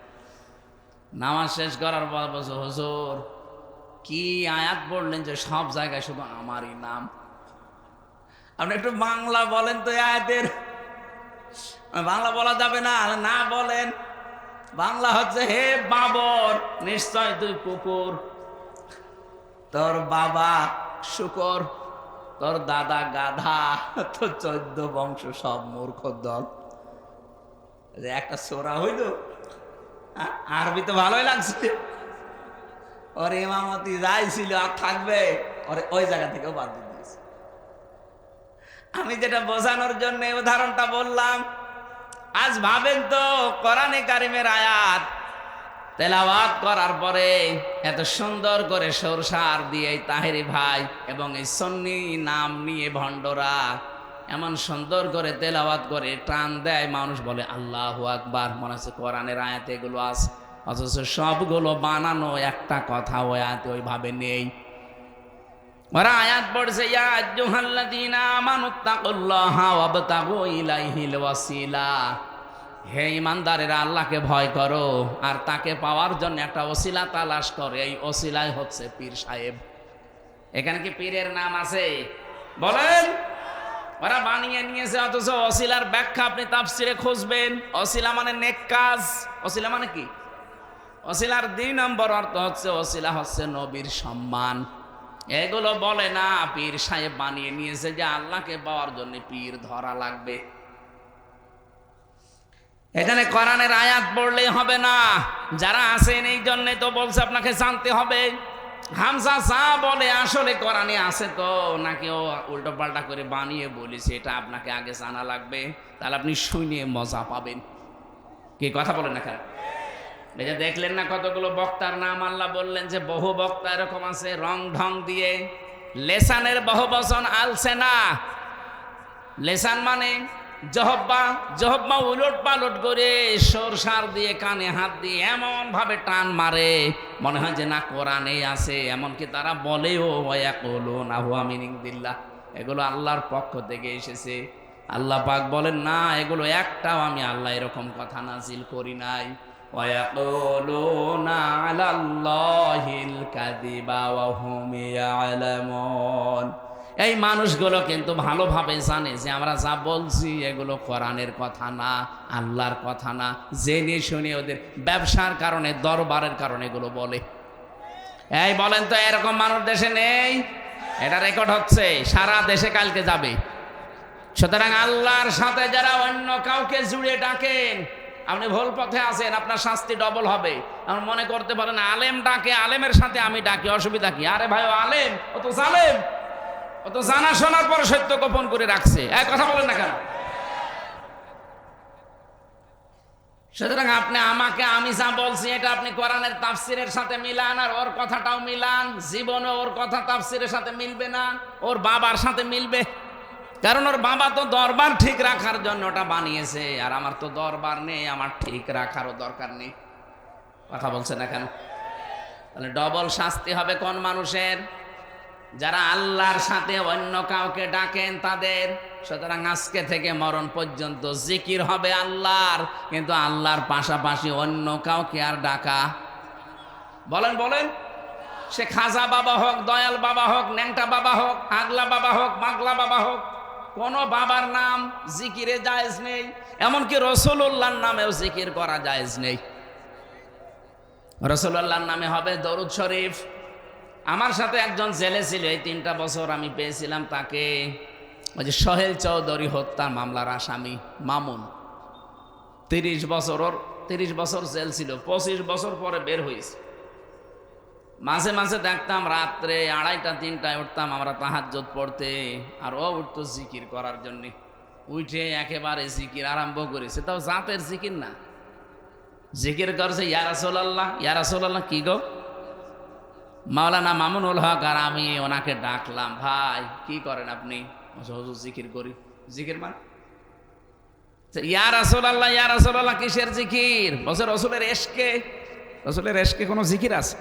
নামাজ শেষ করার পর বলছে হুজুর কি আয়াত পড়লেন যে সব জায়গায় শুধু আমারই নাম? আপনি একটু বাংলা বলেন তো আয়াতের। বাংলা বলা যাবে না, না বলেন। বাংলা হচ্ছে হে বাবর নিশ্চয় তুই কুকুর, তোর বাবা শুকর, তোর দাদা গাধা, তোর 14 বংশ সব মূর্খ দল। একটা সূরা হইল, আরবি তো ভালোই লাগছে। ওর ইমামতি যাই ছিল আর থাকবে, ওর ওই জায়গা থেকেও বাদ দিয়ে দিয়েছে। আমি যেটা বোঝানোর জন্য উদাহরণটা বললাম, আজ ভাবেন তো কোরআনে কারিমের আয়াত তেলাওয়াত করার পরে এত সুন্দর করে সরসার দিয়ে এই তাহেরি ভাই এবং এই সন্নি নাম নিয়ে ভণ্ডরা এমন সুন্দর করে তেলাওয়াত করে টান দেয়, মানুষ বলে আল্লাহু আকবার, মনে হচ্ছে কোরআনের আয়াতে এগুলো আছে, অথচ সবগুলো বানানো, একটা কথা ওই আয়াতে ওইভাবে নেই। ওরা আয়াত পড়ছে ইয়া আইয়ুহাল্লাযীনা আমানুত্তাকুল্লাহা ওয়াবতাগু ইলাইহিল ওয়াসিলা, হে ঈমানদারেরা আল্লাহকে ভয় করো আর তাকে পাওয়ার জন্য একটা ওসিলা তালাশ করে, এই ওসিলাই হচ্ছে পীর সাহেব। এখানে কি পীরের নাম আছে বলেন? ওরা বানিয়ে নিয়েছে, অথচ ওসিলার ব্যাখ্যা আপনি তাফসিরে খুঁজবেন। ওসিলা মানে নেক কাজ। ওসিলা মানে কি? ওসিলার 2 নম্বর অর্থ হচ্ছে ওসিলা হচ্ছে নবীর সম্মান। এগুলো বলে না, পীর সাহেব বানিয়ে নিয়েছে যে আল্লাহকে পাওয়ার জন্য পীর ধরা লাগবে। এখানে কোরআনের আয়াত পড়লেই হবে না, যারা আছেন এই জন্য তো বলছে আপনাকে জানতে হবে। হামজা সা বলে আসলে কোরআনে আছে তো নাকি ও উল্টো পাল্টা করে বানিয়ে বলেছে, এটা আপনাকে আগে জানা লাগবে, তাহলে আপনি শুনে মজা পাবেন। কি কথা বলেন না? এই যে দেখলেন না কতগুলো বক্তার নাম আল্লাহ বললেন যে বহু বক্তা এরকম আছে রং ঢং দিয়ে। লেসানের বহু বচন আলসেনা। লেসান মানে জহব্বা, জহব্বা উলট পালট করে সরসার দিয়ে কানে হাত দিয়ে এমন ভাবে টান মারে মনে হয় যে না কোরআনে আছে। এমনকি তারা বলেও ওয়ায়াকুলুনা হুয়া মিন দিল্লাহ, এগুলো আল্লাহর পক্ষ থেকে এসেছে। আল্লাহ পাক বলেন না, এগুলো একটাও আমি আল্লাহ এরকম কথা নাজিল করি নাই। ওয়ায়াকুলুনা আলাল্লাহিল কাযিবা ওয়া হুম ইয়ালামুন। এই মানুষগুলো কিন্তু ভালোভাবে জানে যে আমরা যা বলছি এগুলো কোরআনের কথা না, আল্লাহর কথা না। জেনে শুনে ওদের ব্যবসার কারণে, দরবারের কারণে এগুলো বলে। এই বলেন তো এরকম মানুষ দেশে নেই? এটা রেকর্ড হচ্ছে, সারা দেশে কালকে যাবে। সুতরাং আল্লাহর সাথে যারা অন্য কাউকে জুড়ে ডাকেন, আপনি ভুল পথে আছেন, আপনার শাস্তি ডবল হবে। আপনি মনে করতে পারেন আলেম ডাকে, আলেমের সাথে আমি ডাকি, অসুবিধা কি? আরে ভাই, আলেম ও তো জালেম, ও তো জানা শোনার পর সত্য গোপন করে রাখছে। এক কথা বলেন না কেন? সুতরাং আপনি আমাকে আমি যা বলছি এটা আপনি কোরআনের তাফসিরের সাথে মিলান, আর ওর কথাটাও মিলান। জীবনে ওর কথা তাফসিরের সাথে মিলবে না, ওর বাবার সাথে মিলবে। কারণ ওর বাবা তো দরবার ঠিক রাখার জন্য ওটা বানিয়েছে, আর আমার তো দরবার নেই, আমার ঠিক রাখারও দরকার নেই। কথা বলছে না কেন? তাহলে ডবল শাস্তি হবে কোন মানুষের? যারা আল্লাহর সাথে অন্য কাউকে ডাকেন তাদের। সুতরাং আজকে থেকে মরণ পর্যন্ত জিকির হবে আল্লাহর, কিন্তু আল্লাহর পাশাপাশি অন্য কাউকে আর ডাকা। বলেন বলেন, সে খাজা বাবা হোক, দয়াল বাবা হোক, ন্যাংটা বাবা হোক, আগলা বাবা হোক, মাগলা বাবা হোক, কোনো বাবার নাম জিকিরে জায়েজ নেই, এমনকি রাসূলুল্লাহর নামেও জিকির করা জায়েজ নেই। রাসূলুল্লাহর নামে হবে দরুদ শরীফ। আমার সাথে একজন জেলে ছিল, এই 3টা বছর আমি পেয়েছিলাম তাকে, ওই যে সোহেল চৌধুরী হত্যার মামলার আসামি মামুন। 30 বছর জেল ছিল, 25 বছর পরে বের হয়েছে। মাঝে মাঝে দেখতাম রাত্রে 2:30-3টায় উঠতাম আমরা তাহাজ্জুদ পড়তে, আর ও উঠতো জিকির করার জন্য। উঠে একেবারে জিকির আরম্ভ করেছে, তাও জাতের জিকির না, জিকির করছে ইয়া রাসূলুল্লাহ, ইয়া রাসূলুল্লাহ। কি গো? মাওলানা মামুনুল হক আর আমি ওনাকে ডাকলাম, ভাই কি করেন আপনি? হুজুর জিকির করি। জিকির মানে ইয়া রাসূলুল্লাহ, ইয়া রাসূলুল্লাহ কিসের জিকির? বলছে রাসূলের এশকে। রাসূলের এশকে কোনো জিকির আছে?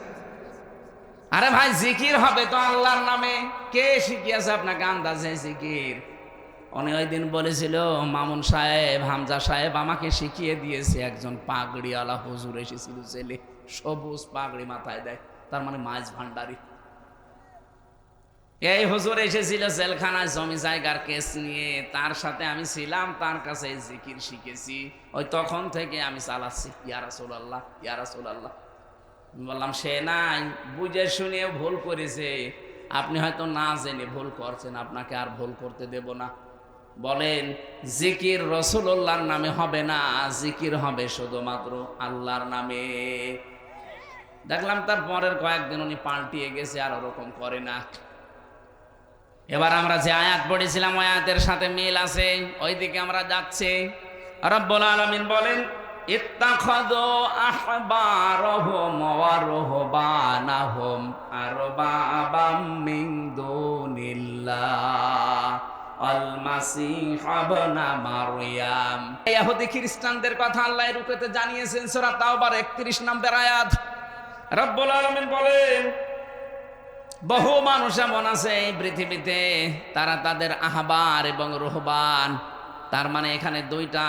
আরে ভাই জিকির হবে তো আল্লাহর নামে। কে শিখিয়েছে আপনাকে আন্দাজে জিকির? উনি ওই দিন বলেছিল, মামুন সাহেব, হামজা সাহেব আমাকে শিখিয়ে দিয়েছে। একজন পাগড়িওয়ালা হুজুর এসেছিল জেলে, সবুজ পাগড়ি মাথায় দেয়, তার মানে মাঝ ভান্ডারি। এই হুজুর এসেছিল জেলখানায় জমি জায়গার কেস নিয়ে, তার সাথে আমি ছিলাম, তার কাছে জিকির শিখেছি। ওই তখন থেকে আমি চালাচ্ছি ইয়া রাসূলুল্লাহ, ইয়া রাসূলুল্লাহ। বললাম সে নাই, বুঝে শুনে ভুল করেছে, আপনি হয়তো না জেনে ভুল করছেন, আপনাকে আর ভুল করতে দেব না। বলেন জিকির রাসূলুল্লাহর নামে হবে না, জিকির হবে শুধুমাত্র আল্লাহর নামে। দেখলাম তার পরের কয়েকদিন উনি পাল্টিয়ে গেছে, আর ওরকম করে না। এবার আমরা যে আয়াত পড়েছিলাম ওই আয়াতের সাথে মিল আছে, ওইদিকে আমরা যাচ্ছি। রব্বুল আলামিন বলেন ইত্তাখাযু আহবারহুম ওয়া রুহবানাহুম আরবাবাম মিন দুনিল্লাহ আল মাসীহ ইবনে মারইয়াম। ইহুদি খ্রিস্টানদের কথা আল্লাহ রূপেতে জানিয়েছেন সূরা তাওবার 31 নম্বর আয়াত। রব্বুল আলামিন বলেন বহু মানুষ এমন আছে এই পৃথিবীতে, তারা তাদের আহবার এবং রুহবান, তার মানে এখানে 2টা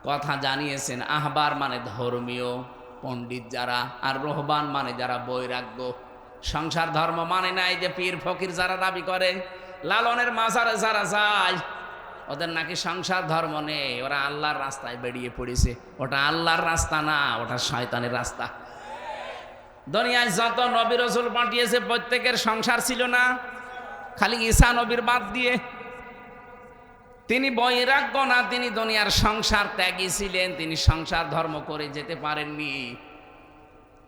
কথা জানিয়েছেন। আহবার মানে ধর্মীয় পণ্ডিত যারা, আর রুহবান মানে যারা বৈরাগ্য, সংসার ধর্ম মানে নাই, যে পীর ফকির যারা দাবি করে, লালনের মাজারে যারা যায়, ওদের নাকি সংসার ধর্ম নেই, ওরা আল্লাহর রাস্তায় বেরিয়ে পড়েছে। ওটা আল্লাহর রাস্তা না, ওটা শয়তানের রাস্তা। দুনিয়ায় যত নবী রাসূল পাঠিয়েছে প্রত্যেকের সংসার ছিল না, খালি ঈসা নবীর বাদ দিয়ে। তিনি বৈরাগ্য না, তিনি দুনিয়ার সংসার ত্যাগী ছিলেন, তিনি সংসার ধর্ম করে যেতে পারেননি,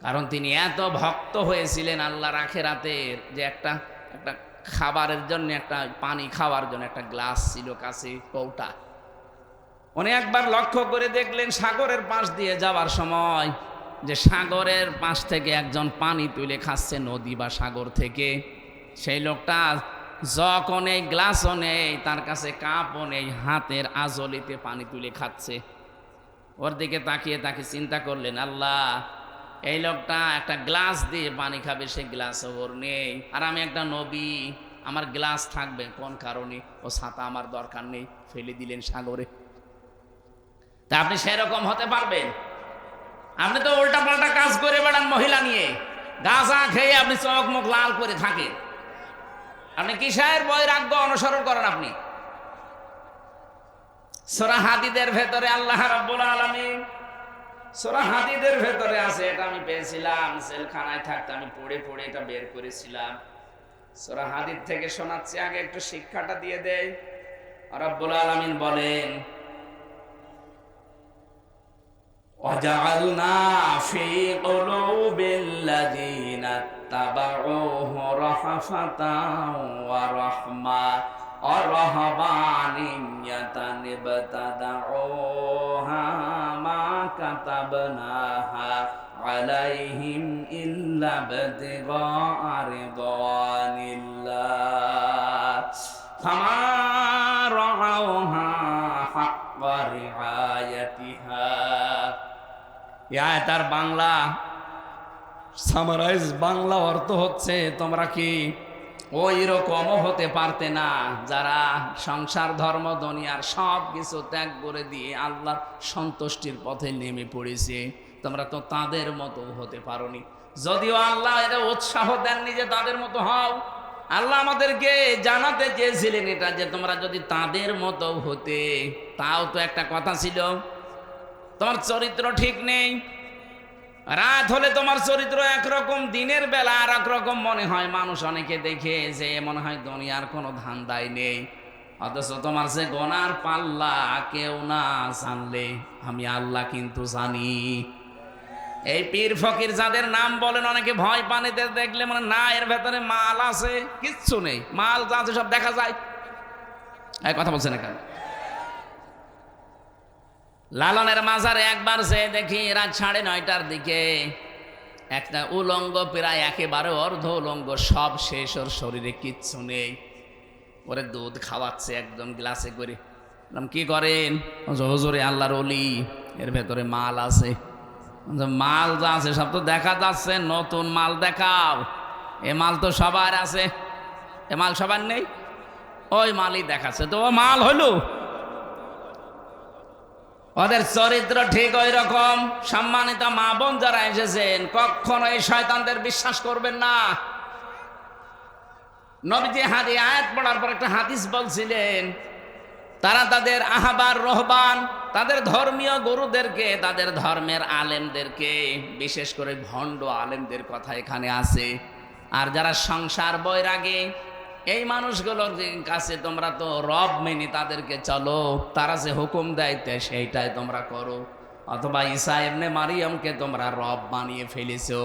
কারণ তিনি এত ভক্ত হয়েছিলেন আল্লাহর আখিরাতের, যে একটা খাবারের জন্য, একটা পানি খাওয়ার জন্য একটা গ্লাস ছিল কাছে, কৌটা। উনি একবার লক্ষ্য করে দেখলেন সাগরের পাশ দিয়ে যাওয়ার সময়, যে সাগরের পাশ থেকে একজন পানি তুলে খাচ্ছে, নদী বা সাগর থেকে। সেই লোকটা যখন এই গ্লাসও নেই, তার কাছে কাপও নেই, হাতের আজলিতে পানি তুলে খাচ্ছে। ওর দিকে তাকিয়ে তাকে চিন্তা করলেন, আল্লাহ এই লোকটা একটা গ্লাস দিয়ে পানি খাবে, সেই গ্লাসও ওর নেই, আর আমি একটা নবী, আমার গ্লাস থাকবে কোন কারণে? ও ছাতা আমার দরকার নেই, ফেলে দিলেন সাগরে। তা আপনি সেরকম হতে পারবেন? আপনি তো উল্টা পাল্টা কাজ করে বেড়ান, মহিলা নিয়ে গাঁজা খেয়ে আপনি চোখ মুখ লাল করে থাকেন। আপনি কিসের বৈরাগ্য অনুসরণ করেন? আপনি সূরা হাদীদের ভেতরে আল্লাহ রাব্বুল আলামিন, সূরা হাদীদের ভেতরে আছে, এটা আমি পেয়েছিলাম জেলখানায় থাকতে, আমি পড়ে পড়ে এটা বের করেছিলাম। সূরা হাদীদ থেকে শোনাচ্ছি, আগে একটু শিক্ষাটা দিয়ে দেই। রাব্বুল আলামিন বলেন وَجَعَلْنَا فِي قُلُوبِ الَّذِينَ اتَّبَعُوهُ رَأْفَةً وَرَحْمَةً وَرَهْبَانِيَّةً ابْتَدَعُوهَا مَا كَتَبْنَاهَا عَلَيْهِمْ إِلَّا ابْتِغَاءَ رِضْوَانِ اللَّهِ فَمَا رَعَوْهَا حَقَّ رِعَايَتِهَا। তার বাংলা সামারাইজ, বাংলা অর্থ হচ্ছে, তোমরা কি ওই রকমও হতে পারতে না যারা সংসার ধর্ম দুনিয়ার সব কিছু ত্যাগ করে দিয়ে আল্লাহর সন্তুষ্টির পথে নেমে পড়েছে? তোমরা তো তাদের মতো হতে পারোনি। যদিও আল্লাহ এটা উৎসাহ দেননি যে তাদের মতো হও, আল্লাহ আমাদেরকে জানাতে চেয়েছিলেন এটা, যে তোমরা যদি তাদের মতো হতে, তাও তো একটা কথা ছিল, তোমার চরিত্র ঠিক নেই। রাত হলে তোমার চরিত্র একরকম, দিনের বেলা আর একরকম মনে হয়। মানুষ অনেকে দেখে যে মনে হয় দুনিয়ার কোনো ধান্দাই নেই, অথচ তোমার যে গোনার পাল্লা কেউ না জানলে আমি আল্লাহ কিন্তু জানি। এই পীর ফকির যাদের নাম বলেন, অনেকে ভয় পান এদের দেখলে, মানে না এর ভেতরে মাল আছে, কিচ্ছু নেই, মাল যা আছে সব দেখা যায়। এই কথা বলছে না কেন? লালনের মাজারে একবার যে দেখি রাত 9:30টার দিকে একটা উলঙ্গ, প্রায় একেবারে অর্ধ উলঙ্গ, সব শেষ, ওর শরীরে কিচ্ছু নেই, ওরে দুধ খাওয়াচ্ছে একদম গ্লাসে করে। কি করেন? হুজুরে আল্লাহর ওলি, এর ভেতরে মাল আছে। মাল যা আছে সব তো দেখা যাচ্ছে, নতুন মাল দেখাও। এ মাল তো সবার আছে, এ মাল সবার নেই, ওই মালই দেখাচ্ছে। তো ও মাল হইল, ওদের চরিত্র ঠিক ওই রকম। সম্মানিত মা বোন যারা এসেছেন, কখনো এই শয়তানদের বিশ্বাস করবেন না। নবীজি আয়াত পড়ার পর একটা হাদিস বলছিলেন, তারা তাদের আহবার রহবান, তাদের ধর্মীয় গুরুদেরকে, তাদের ধর্মের আলেমদেরকে, বিশেষ করে ভণ্ড আলেমদের কথা এখানে আছে, আর যারা সংসার বৈরাগী, এই মানুষগুলোর কাছে তোমরা তো রব মেনে তাদেরকে চলো, তারা যে হুকুম দেয় সেইটাই তোমরা করো, অথবা ঈসা ইবনে মারিয়ামকে তোমরা রব বানিয়ে ফেলেছো।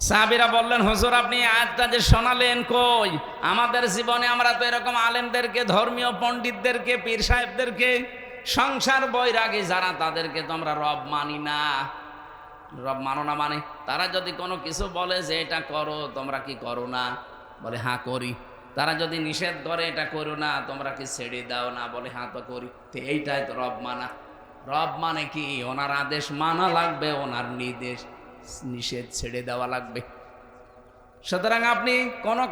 সাহাবীরা বললেন, হুজুর আপনি আয়াতটা যে শোনালেন, কই আমাদের জীবনে আমরা তো এরকম আলেমদেরকে, ধর্মীয় পণ্ডিতদেরকে, পীর সাহেবদেরকে, সংসার বৈরাগী যারা, তাদেরকে তোমরা রব মানি না। রব মানো না মানে? তারা যদি কোনো কিছু বলে যে এটা করো, তোমরা কি করো না? বলে হ্যাঁ করি। তারা যদি নিষেধ করে এটা করো না, তোমরা কি ছেড়ে দাও না? বলে হ্যাঁ তো করি। তো এইটাই তো রব মানা। রব মানে কি? ওনার আদেশ মানা লাগবে, ওনার নিষেধ ছেড়ে দেওয়া লাগবে। সুতরাং আপনি কোনো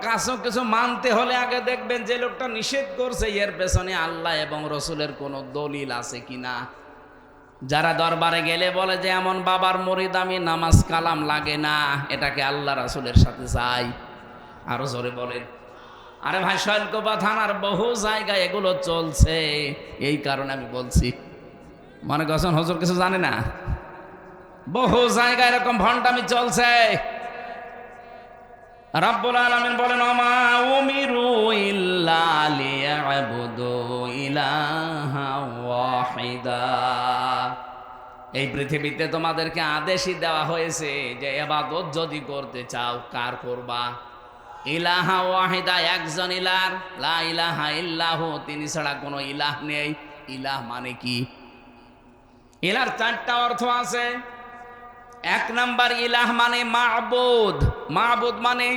কিছু মানতে হলে আগে দেখবেন যে লোকটা নিষেধ করছে এর পেছনে আল্লাহ এবং রসুলের কোনো দলিল আছে কিনা। যারা দরবারে গেলে বলে যে এমন বাবার মুরিদ আমি, নামাজ কালাম লাগে না, এটাকে আল্লাহ রসুলের সাথে চাই। আরো জোরে বলেন। আরে ভাই, শৈলকুপা থানার বহু জায়গায় এগুলো চলছে, এই কারণে আমি বলছি। মনে করছেন হুজুর কিছু জানে না? বহু জায়গায় এরকম ভণ্ডামি চলছে। রাব্বুল আলামিন বলেন, ওমা উমিরু ইল্লা লিয়াবুদু ইলাহা ওয়াহিদা। এই পৃথিবীতে তোমাদেরকে আদেশই দেওয়া হয়েছে যে ইবাদত যদি করতে চাও, কার করবা? ইলাহা ওয়াহিদা, একজন ইলাহ, লা ইলাহা ইল্লাহু, তিনি ছাড়া কোনো ইলাহ নেই। ইলাহ মানে কি? ইলাহর 4টা অর্থ আছে। 1 নাম্বার ইলাহ মানে মাবুদ। মাবুদ মানে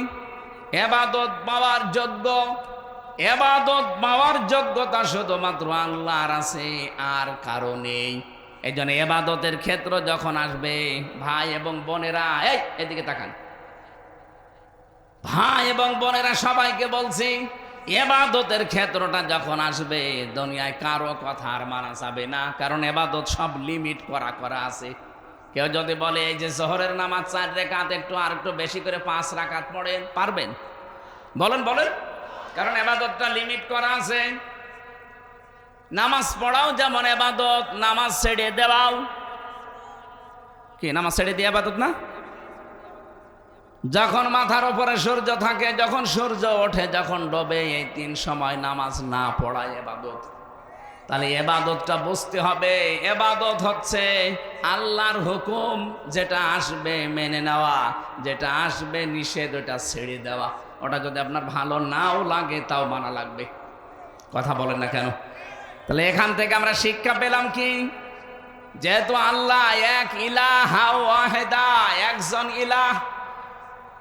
ইবাদত পাওয়ার যোগ্য। ইবাদত পাওয়ার যোগ্যতা শুধুমাত্র আল্লাহর আছে, আর কারো নেই। এই জন্য ইবাদতের ক্ষেত্র যখন আসবে, ভাই এবং বোনেরা, এই এদিকে তাকান, ভাই এবং বোনেরা সবাইকে বলছি, ইবাদতের ক্ষেত্রটা যখন আসবে, দুনিয়ায় কারো কথা আর মানা যাবে না, কারণ ইবাদত সব লিমিট করা আছে। কেউ যদি বলে এই যে জোহরের নামাজ 4 রাকাত, আর একটু বেশি করে 5 রাকাত পড়েন, পারবেন? বলেন। কারণ ইবাদতটা লিমিট করা আছে। নামাজ পড়াও যেমন ইবাদত, নামাজ ছেড়ে দেওয়াও কি? নামাজ ছেড়ে দিয়ে ইবাদত না? যখন মাথার উপরে সূর্য থাকে, যখন সূর্য ওঠে, যখন ডোবে, এই 3 সময় নামাজ না পড়ায় ইবাদত। তাহলে ইবাদতটা বুঝতে হবে। ইবাদত হচ্ছে আল্লাহর হুকুম যেটা আসবে মেনে নেওয়া, যেটা আসবে নিষেধ ওটা ছেড়ে দেওয়া। ওটা যদি আপনার ভালো নাও লাগে তাও মানা লাগবে। কথা বলেন না কেন? তাহলে এখান থেকে আমরা শিক্ষা পেলাম কি? যেহেতু আল্লাহ এক, ইলাহা ওয়াহিদা, একজন ইলাহ।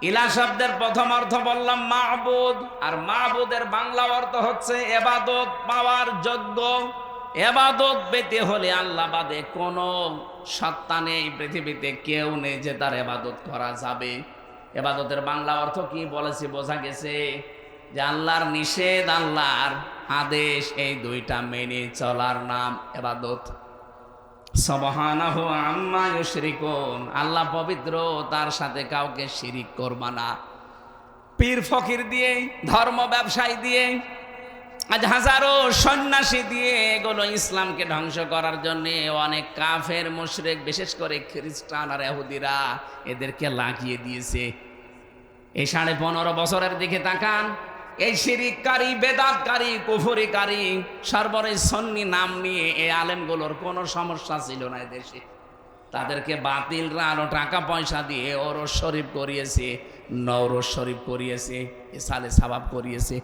ইলাহ শব্দের প্রথম অর্থ বললাম মাবুদ, আর মাবুদের বাংলা অর্থ হচ্ছে ইবাদত পাওয়ার যোগ্য। ইবাদত পেতে হলে আল্লাহ বাদে কোনো সত্তা নেই, পৃথিবীতে কেউ নেই যে তার ইবাদত করা যাবে। ইবাদতের বাংলা অর্থ কি বলেছি বোঝা গেছে? যে আল্লাহর নিষেধ, আল্লাহর আদেশ, এই 2টা মেনে চলার নাম ইবাদত। সুবহানাহু আম্মা ইউশরিকুন, আল্লাহ পবিত্র, তার সাথে কাউকে শিরিক করবা না। পীর ফকির দিয়ে, ধর্ম ব্যবসায়ী দিয়ে, আজ হাজারো সন্ন্যাসী দিয়ে এগুলো ইসলামকে ধ্বংস করার জন্য অনেক কাফের মুশরিক, বিশেষ করে খ্রিস্টান আর ইহুদিরা এদেরকে লাগিয়ে দিয়েছে। এই 15.5 বছরের দিকে তাকান, এই শিরিককারী, বেদাতকারী, কুফরিকারী, সর্বরে সন্নি নাম নিয়ে এই আলেমগুলোর কোনো সমস্যা ছিল না দেশে। তাদেরকে বাতিলরা আরো টাকা পয়সা দিয়ে ওরস শরীফ করিয়েছে, নওরোজ শরীফ করিয়েছে, ইসালে সাবাব করিয়েছে।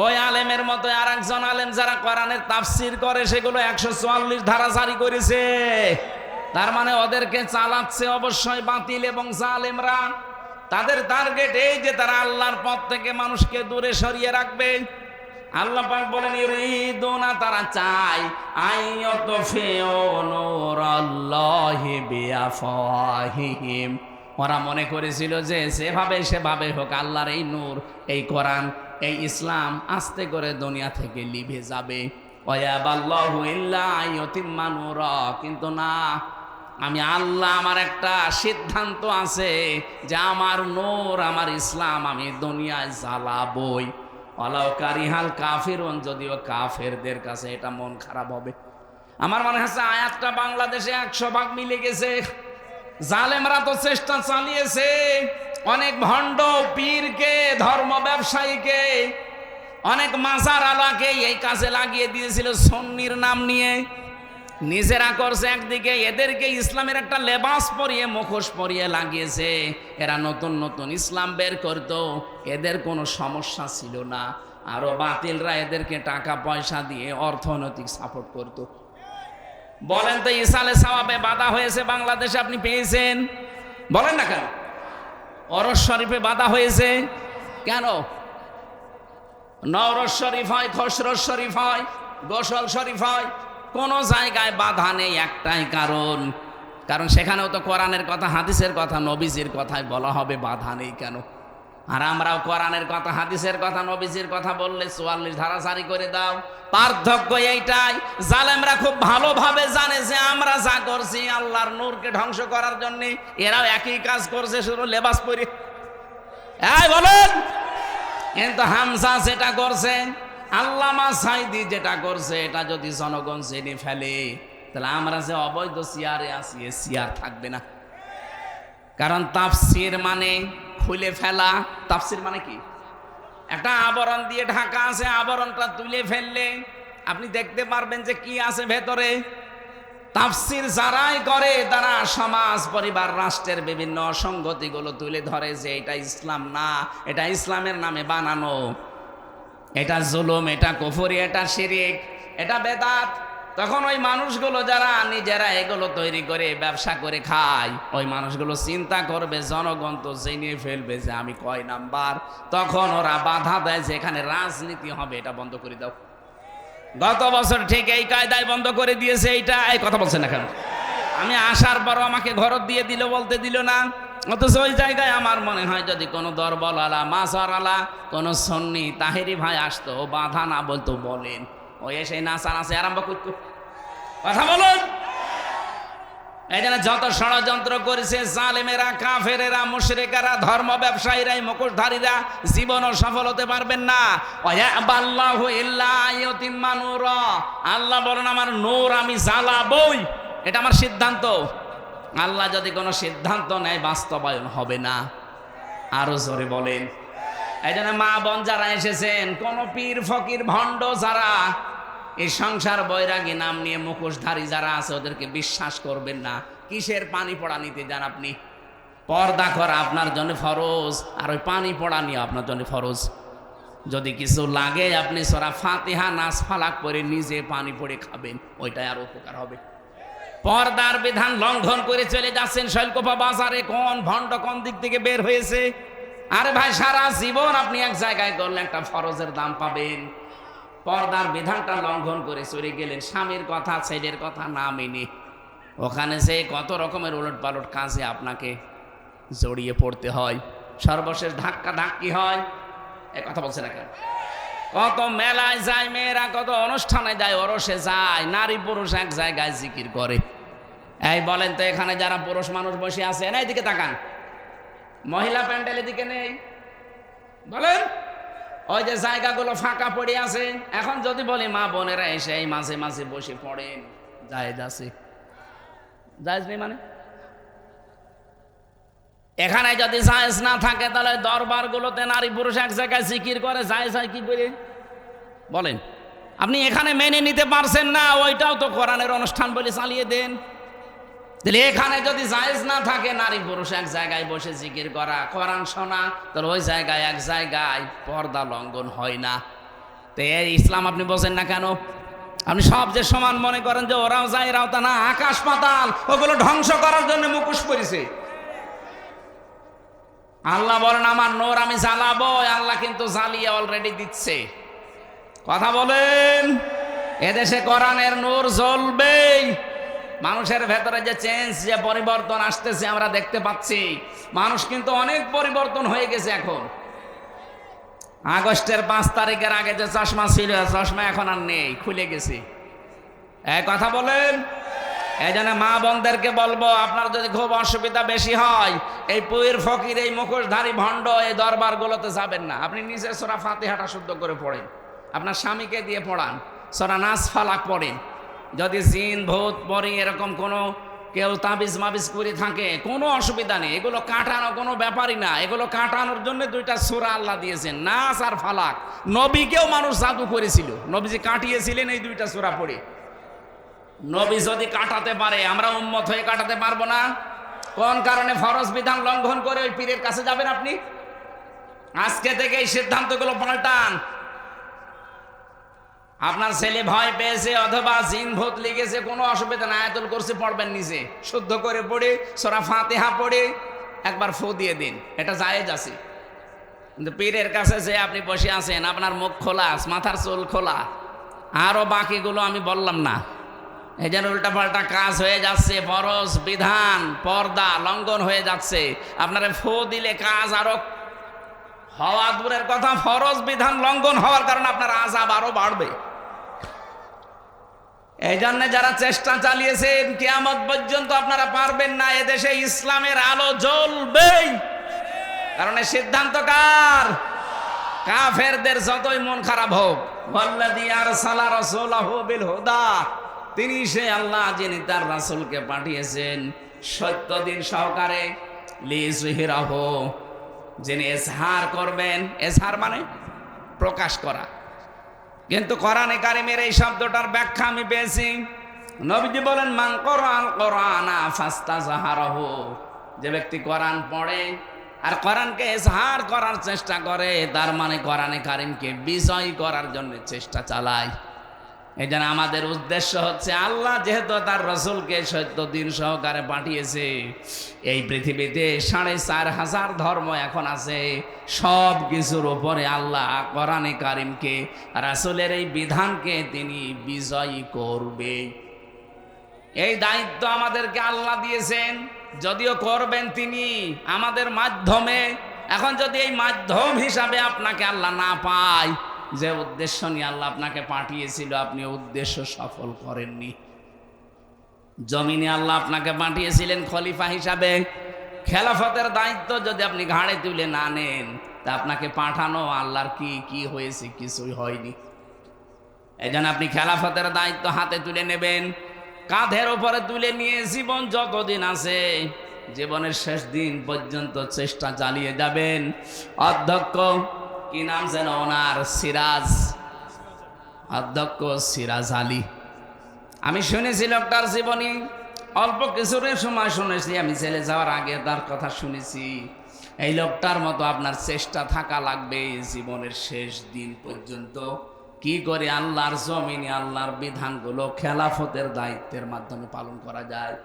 ওই আলেমের মতো আর একজন আলেম যারা কোরআনের তাফসির করে সেগুলো 144 ধারা জারি করেছে। তার মানে ওদেরকে চালাচ্ছে অবশ্যই বাতিল এবং জালেমরা। তাদের টার্গেট এই যে তারা আল্লাহর পথ থেকে মানুষকে দূরে সরিয়ে রাখবে। আল্লাহ পাক বলেন ইউরিদুনা, তারা চায় আইয়াতফিউ নূরাল্লাহি বিআফওয়াহিহিম। ওরা মনে করেছিল যে সেভাবে হোক আল্লাহর এই নূর, এই কোরআন, এই ইসলাম আস্তে করে দুনিয়া থেকে লিভে যাবে। ওয়ায়াবাল্লাহু ইল্লা আইয়ুতিম্মা নূরা, কিন্তু না, আমি আল্লাহ, আমার একটা সিদ্ধান্ত আছে যে আমার নূর, আমার ইসলাম আমি দুনিয়ায় জ্বালাবই। ওয়ালাউ কারিহাল কাফিরুন, যদিও কাফেরদের কাছে এটা মন খারাপ হবে। আমার মনে হচ্ছে আয়াতটা বাংলাদেশে 100 ভাগ মিলে গেছে। জালেমরা তো চেষ্টা চালিয়েছে, অনেক ভণ্ড পীরকে, ধর্ম ব্যবসায়ীকে, অনেক মাজার আলাকে এই কাজে লাগিয়ে দিয়েছিল সুন্নির নাম নিয়ে। নিজেরা করছে একদিকে, এদেরকে ইসলামের একটা লেবাস পরিয়ে, মুখোশ পরিয়ে লাগিয়েছে। এরা নতুন নতুন ইসলাম বের করতো, এদের কোনো সমস্যা ছিল না। আরো বাতিলরা এদেরকে টাকা পয়সা দিয়ে অর্থনৈতিক সাপোর্ট করত। বলেন তো, ইসালে সাওয়াবে বাধা হয়েছে বাংলাদেশে, আপনি পেয়েছেন? বলেন না কেন? ওরস শরীফে বাধা হয়েছে কেন? নওরোজ শরীফ হয়, খসরোজ শরীফ হয়, গোসল শরীফ হয়, কোন জায়গায় বাধা নেই। একটাই কারণ সেখানেও তো কোরআনের কথা, হাদিসের কথা, নবীজির কথাই বলা হবে, বাধা নেই কেন? আর আমরাও কোরআনের কথা, হাদিসের কথা, নবীজির কথা বললে 44 ধারা জারি করে দাও। পার্থক্য এইটাই, জালেমরা খুব ভালোভাবে জানে যে আমরা যা করছি আল্লাহর নূরকে ধ্বংস করার জন্য, এরাও একই কাজ করছে, শুধু লেবাস পরে। এই বলেন, কিন্তু হামজা যেটা করছে, আল্লামা সাইদি যেটা করছে, এটা যদি জনগণ জেনে ফেলে, তাহলে আমরা যে অবৈধ চেয়ারে আছি, এ চেয়ার থাকবে না। কারণ তাফসির মানে খুলে ফেলা। তাফসির মানে কি? একটা আবরণ দিয়ে ঢাকা আছে, আবরণটা তুলে ফেললে আপনি দেখতে পারবেন যে কি আছে ভেতরে। তাফসির যারাই করে তারা সমাজ, পরিবার, রাষ্ট্রের বিভিন্ন অসঙ্গতিগুলো তুলে ধরে যে এটা ইসলাম না, এটা ইসলামের নামে বানানো, এটা জুলুম, এটা কুফরি, এটা শিরিক, এটা বেদাত। তখন ওই মানুষগুলো যারা নিজেরা এগুলো তৈরি করে ব্যবসা করে খায়, ওই মানুষগুলো চিন্তা করবে জনগণ তো জেনে ফেলবে যে আমি কয় নাম্বার। তখন ওরা বাধা দেয় যে এখানে রাজনীতি হবে, এটা বন্ধ করে দাও। গত বছর ঠিক এই কায়দায় বন্ধ করে দিয়েছে। এইটা এই কথা বলছেন না কেন? আমি আসার পর আমাকে ঘরত দিয়ে দিল, বলতে দিল না। অথচ ওই জায়গায় আমার মনে হয় যদি কোনো দরবলালা, মাসারালা, কোনো সন্নি তাহেরি ভাই আসতো, বাধা না বলতো, বলেন ওই এসে নাচানাচি আরম্ভ করত। কথা বলুন। এই জন্য যত ষড়যন্ত্র করেছে জালেমেরা, কাফেরেরা, মুশরিকেরা, ধর্ম ব্যবসায়ীরাই, মুখোশধারীরা, জীবনও সফল হতে পারবেন না। ওয়ায়াবাল্লাহু ইল্লা আইয়ুতিম্মা নূরা, আল্লাহ বলেন আমার নূর আমি জ্বালাবই, এটা আমার সিদ্ধান্ত। আল্লাহ যদি কোনো সিদ্ধান্ত নেয় বাস্তবায়ন হবে না। আরো জোরে বলেন। এই জন্য মা বোন যারা এসেছেন, কোন পীর ফকির ভণ্ড যারা এই সংসার বৈরাগী নাম নিয়ে মুখোশধারী যারা আছে, ওদেরকে বিশ্বাস করবেন না। কিসের পানি পড়া নিতে যান আপনি? পর্দা করা আপনার জন্য ফরজ, আর ওই পানি পড়া নিয়ে আপনার জন্য ফরজ। যদি কিছু লাগে আপনি সূরা ফাতিহা, নাস, ফালাক পড়ে নিজে পানি পড়ে খাবেন, ওইটাই আর উপকার হবে। পর্দার বিধান লঙ্ঘন করে চলে যাচ্ছেন শৈলকুপা বাজারে। কোন ভণ্ড কোন দিক থেকে বের হয়েছে? আরে ভাই, সারা জীবন আপনি এক জায়গায় করলে একটা ফরজের দাম পাবেন। পর্দার বিধানটা লঙ্ঘন করে চলে গেলেন, স্বামীর কথা, ছেলের কথা না মেনে। ওখানে যে কত রকমের উলট পালট কাজে আপনাকে জড়িয়ে পড়তে হয়, সর্বশেষ ধাক্কা ধাক্কি হয়। এ কথা বলছে না কেন? কত মেলায় যায় মেয়েরা, কত অনুষ্ঠানে যায়, ওরসে যায়, নারী পুরুষ এক জায়গায় জিকির করে। এই বলেন তো, এখানে যারা পুরুষ মানুষ বসে আছে, না এদিকে তাকান, মহিলা প্যান্ডেলের দিকে নেই, বলেন, ওই যে জায়গাগুলো ফাঁকা পড়ে আছে, এখন যদি বলি মা বোনেরা এসে এই মাঝে মাঝে বসে পড়েন, জায়েজ আছে? জায়েজ নেই মানে? এখানে যদি জায়েজ না থাকে তাহলে দরবারগুলোতে নারী পুরুষ এক জায়গায় জিকির করে, জায়েজ হয় কি করে? বলেন, আপনি এখানে মেনে নিতে পারছেন না, ওইটাও তো কোরআনের অনুষ্ঠান বলে চালিয়ে দেন। তাহলে এখানে যদি জায়েজ না থাকে নারী পুরুষ এক জায়গায় বসে জিকির করা, কোরআন শোনা, তাহলে ওই জায়গায় এক জায়গায় পর্দা লঙ্ঘন হয় না। তো এই ইসলাম আপনি বোঝেন না কেন? আপনি সব যে সমান মনে করেন যে ওরাও যায় এরাও তা না, আকাশ পাতাল ওগুলো ধ্বংস করার জন্য মুখোশ পড়েছে। আল্লাহ বলেন আমার নূর আমি জ্বালাবো, আল্লাহ কিন্তু জ্বালিয়ে অলরেডি দিচ্ছে। কথা বলেন, এদেশে কোরআনের নূর জ্বলবেই। মানুষের ভেতরে যে চেঞ্জ, যে পরিবর্তন আসতেছে আমরা দেখতে পাচ্ছি। মানুষ কিন্তু অনেক পরিবর্তন হয়ে গেছে। এখন আগস্টের 5 তারিখের আগে যে চশমা ছিল, চশমা এখন আর নেই, খুলে গেছে। এই কথা বলেন। এই জন্য মা বোনদেরকে বলবো, আপনার যদি খুব অসুবিধা বেশি হয়, এই পীর ফকির এই মুখোশধারী ভণ্ড এই দরবারগুলোতে যাবেন না। আপনি নিজে সূরা ফাতিহাটা শুদ্ধ করে পড়েন, আপনার স্বামীকে দিয়ে পড়ান, সূরা নাস ফালাক পড়েন। যদি জিন ভূত পরি এরকম কোনো কেউ তাবিজ মাবিজ করে থাকে, কোনো অসুবিধা নেই, এগুলো কাটানো কোনো ব্যাপারই না। এগুলো কাটানোর জন্য 2টা সূরা আল্লাহ দিয়েছেন, নাস আর ফালাক। নবীকেও মানুষ জাদু করেছিল, নবীজি কাটিয়েছিলেন এই 2টা সূরা পড়ে। নবী যদি কাটাতে পারে, আমরা উম্মত হয়ে কাটাতে পারবো না? কোন কারণে ফরজ বিধান লঙ্ঘন করে ওই পীরের কাছে যাবেন আপনি? আজকে থেকে এই সিদ্ধান্তগুলো পাল্টান। আপনার ছেলে ভয় পেয়েছে অথবা জিন ভূত লেগেছে, কোনো অসুবিধা না, আয়াতুল কুরসি পড়বেন নিজে, শুদ্ধ করে পড়ে সূরা ফাতিহা পড়ে একবার ফু দিয়ে দিন, এটা জায়েজ আছে। কিন্তু পীরের কাছে যে আপনি বসে আছেন, আপনার মুখ খোলা, মাথার চুল খোলা, আরো বাকিগুলো আমি বললাম না, এই যেন উল্টাপাল্টা কাজ হয়ে যাচ্ছে, ফরজ বিধান পর্দা লঙ্ঘন হয়ে যাচ্ছে। আপনারা ফু দিলে কাজ আরো হওয়া দূরের কথা, ফরজ বিধান লঙ্ঘন হওয়ার কারণে আপনার আযাব আরো বাড়বে। এই জন্য যারা চেষ্টা চালিয়েছেন, কিয়ামত পর্যন্ত আপনারা পারবেন না। এদেশে ইসলামের আলো জ্বলবেই, কারণ এই সিদ্ধান্ত কার? কাফেরদের যতই মন খারাপ হোক। ওয়াল্লাযী আরসালা রাসূলাহু বিল হুদা, তিনি সে আল্লাহ যিনি তার রাসূলকে পাঠিয়েছেন সত্য দিন সহকারে, লিইয়ুযহিরাহু, যিনি ইজহার করবেন। ইজহার মানে প্রকাশ করা। কিন্তু কোরআনে কারিমের এই শব্দটার ব্যাখ্যা আমি পেয়েছি, নবীজি বলেন মান ক্বরাল কোরআনা ফাস্তাযহারাহু, যে ব্যক্তি কোরআন পড়ে আর কোরআনকে ইজহার করার চেষ্টা করে, তার মানে কোরআনে কারিমকে বিজয় করার জন্য চেষ্টা চালায়। এই জন্য আমাদের উদ্দেশ্য হচ্ছে, আল্লাহ যেহেতু তার রাসূলকে সত্য দিন সহকারে পাঠিয়েছে, এই পৃথিবীতে 4,500 ধর্ম এখন আছে, সব কিছুর উপরে আল্লাহ কোরআনে কারিমকে, রাসূলের এই বিধানকে তিনি বিজয়ী করবে। এই দায়িত্ব আমাদেরকে আল্লাহ দিয়েছেন, যদিও করবেন তিনি আমাদের মাধ্যমে। এখন যদি এই মাধ্যম হিসাবে আপনাকে আল্লাহ না পায়, যে উদ্দেশ্য নিয়ে আল্লাহ আপনাকে পাঠিয়েছিল, আপনি উদ্দেশ্য সফল করেননি। জমিনে আল্লাহ আপনাকে পাঠিয়েছিলেন খলিফা হিসাবে, খেলাফতের দায়িত্ব যদি আপনি ঘাড়ে তুলে না নেন, তা আপনাকে পাঠানো আল্লাহর কি হয়েছে? কিছুই হয়নি। এই জন্য আপনি খেলাফতের দায়িত্ব হাতে তুলে নেবেন, কাঁধের উপরে তুলে নিয়ে জীবন যতদিন আছে, জীবনের শেষ দিন পর্যন্ত চেষ্টা চালিয়ে যাবেন। অধ্যক্ষ কি নাম যেন ওনার? অধ্যক্ষ সিরাজ আলী। আমি শুনেছি লোকটার জীবনী, অল্প কিছুদিন সময় শুনেছি, আমি ছেলে যাওয়ার আগে তার কথা শুনেছি। এই লোকটার মতো আপনার চেষ্টা থাকা লাগবে জীবনের শেষ দিন পর্যন্ত, কি করে আল্লাহর জমিনে আল্লাহর বিধানগুলো খেলাফতের দায়িত্বের মাধ্যমে পালন করা যায়।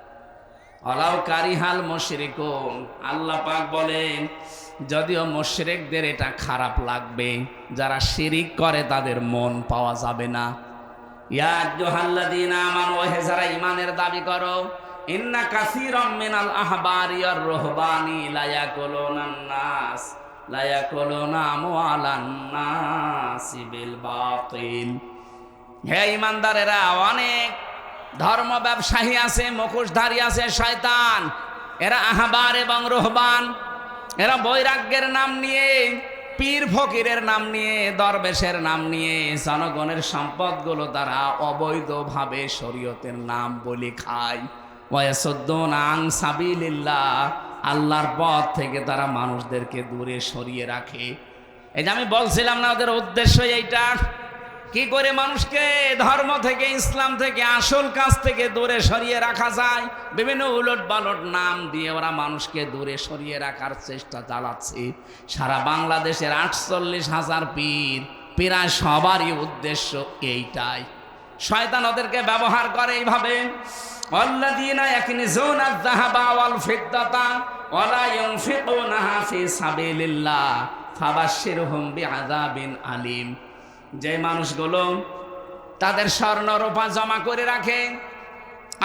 আলাউ কারিহাল মুশরিকুন, আল্লাহ পাক বলেন যদিও মুশরিকদের এটা খারাপ লাগবে, যারা শিরিক করে তাদের মন পাওয়া যাবে না। ইয়া আইয়ুহাল্লাযীনা আমানু, হে যারা ঈমানের দাবি করো, ইন্না কাসীরাম মিনাল আহবারি ওয়ার রুহবানি লা ইয়াকুলুনান নাস লা ইয়াকুলুনা আমওয়ালান নাসি বিল বাতিল। হে ঈমানদারেরা, অনেক ধর্ম ব্যবসায়ী আছে, মুখোশধারী আছে শয়তান, এরা আহবার এবং রুহবান, এরা বৈরাগ্যের নাম নিয়ে পীর ফকিরের নাম নিয়ে, দরবেশের নাম নিয়ে জনগণের সম্পদগুলো তারা অবৈধভাবে শরীয়তের নাম বলে খায়। ওয়ায়াসুদ্দুনা আন সাবিলিল্লাহ, আল্লাহর পথ থেকে তারা মানুষদেরকে দূরে সরিয়ে রাখে। এই যে আমি বলছিলাম না, ওদের উদ্দেশ্য এইটা, কি করে মানুষকে ধর্ম থেকে, ইসলাম থেকে, আসল কাজ থেকে দূরে সরিয়ে রাখা যায়। বিভিন্ন উলট পালট নাম দিয়ে ওরা মানুষকে দূরে সরিয়ে রাখার চেষ্টা চালাচ্ছে। সারা বাংলাদেশের 48,000 পীর, প্রায় সবারই উদ্দেশ্য এইটাই। শয়তান ওদেরকে ব্যবহার করে এইভাবে, আল্লাযীনা ইয়াকনিজুনা আয-যাহাবা ওয়াল ফিদ্দাতা ওয়া লা ইউনফিকুনাহা ফি সাবিলিল্লাহ ফাবাশশিরহুম বিআযাবিন আলীম। যে মানুষগুলো তাদের স্বর্ণ রূপা জমা করে রাখে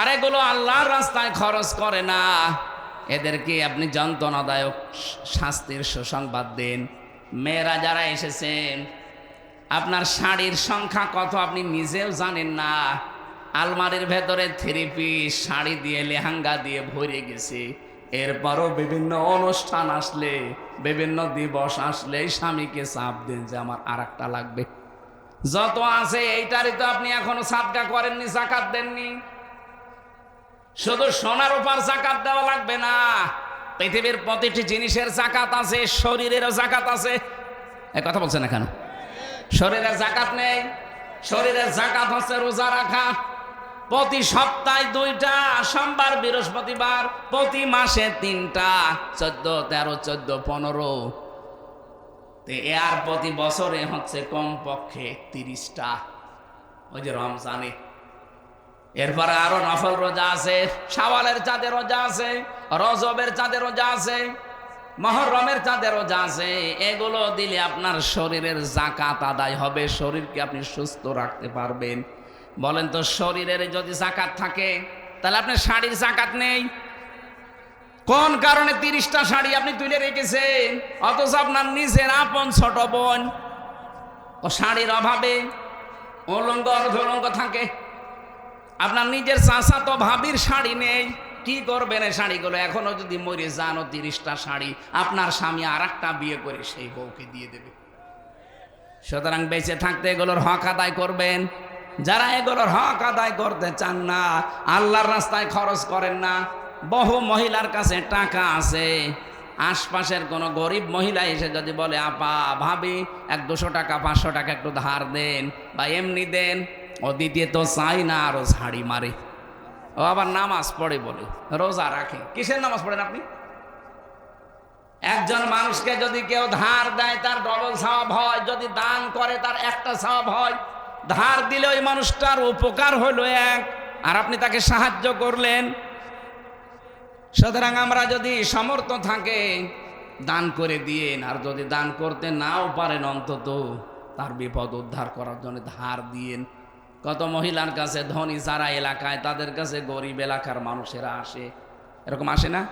আর এগুলো আল্লাহর রাস্তায় খরচ করে না, এদেরকে আপনি যন্ত্রণাদায়ক শাস্তির সুসংবাদ দিন। মেয়েরা যারা এসেছেন, আপনার শাড়ির সংখ্যা কত আপনি নিজেও জানেন না। আলমারির ভেতরে 3 পিস শাড়ি দিয়ে, লেহেঙ্গা দিয়ে ভরে গেছে। এরপরও বিভিন্ন অনুষ্ঠান আসলে, বিভিন্ন দিবস আসলে স্বামীকে চাপ দেন যে আমার আরেকটা লাগবে। যত আছে এইটারই তো আপনি এখনো সাদকা করেননি, যাকাত দেননি। শুধু সোনার উপর যাকাত দেওয়া লাগবে না, পৃথিবীর প্রতিটি জিনিসের যাকাত আছে, শরীরেরও যাকাত আছে। এই কথা বলছেন না কেন? শরীরের যাকাত নেই? শরীরের যাকাত হচ্ছে রোজা রাখা, প্রতি সপ্তাহে 2টা, সোমবার বৃহস্পতিবার, প্রতি মাসে 3টা, 14, 13, 14, 15, আর প্রতি বছরে হচ্ছে কমপক্ষে 30টা, ওই যে রমজানে। এরপরে আরো নফল রোজা আছে, শাওয়ালের চাঁদে রোজা আছে, রজবের চাঁদে রোজা আছে, মুহররমের চাঁদে রোজা আছে। এগুলো দিলে আপনার শরীরের যাকাত আদায় হবে, শরীরকে আপনি সুস্থ রাখতে পারবেন। বলেন তো, শরীরের যদি যাকাত থাকে তাহলে আপনার শাড়ির যাকাত নেই। কোন কারণে 30টা শাড়ি আপনি তুলে রেখেছেন, অথচ আপনার নিজের আপন ছোট বোন ও শাড়ির অভাবে উলঙ্গ অর্ধলঙ্গ থাকে। আপনার নিজের চাচাতো ভাবির শাড়ি নেই, কি করবেন এই শাড়িগুলো? এখনো যদি মরে যান, 30টা শাড়ি আপনার স্বামী আরেকটা বিয়ে করে সেই বউকে দিয়ে দেবে। সুতরাং বেঁচে থাকতে এগুলোর হক আদায় করবেন। যারা এগুলোর হক আদায় করতে চান না, আল্লাহর রাস্তায় খরচ করেন না। বহু মহিলার কাছে টাকা আছে, আশপাশের কোনো গরিব মহিলা এসে যদি বলে, আপা, ভাবি, 200 টাকা 500 টাকা একটু ধার দেন বা এমনি দেন, ও দিতে তো চাই না, আরো ঝাড়ি মারে। ও আবার নামাজ পড়ে বলে, রোজা রাখে। কিসের নামাজ পড়েন আপনি? একজন মানুষকে যদি কেউ ধার দেয় তার ডবল সওয়াব হয়, যদি দান করে তার একটা সওয়াব হয়। ধার দিলে ওই মানুষটার উপকার হলো 1, আর আপনি তাকে সাহায্য করলেন। সুতরাং আমরা যদি সামর্থ্য থাকে দান করে দিয়েন, আর যদি দান করতে নাও পারেন অন্তত তার বিপদ উদ্ধার করার জন্য ধার দিয়েন। কত মহিলার কাছে ধনী যারা এলাকায়, তাদের কাছে গরিব এলাকার মানুষেরা আসে, এরকম আসে না?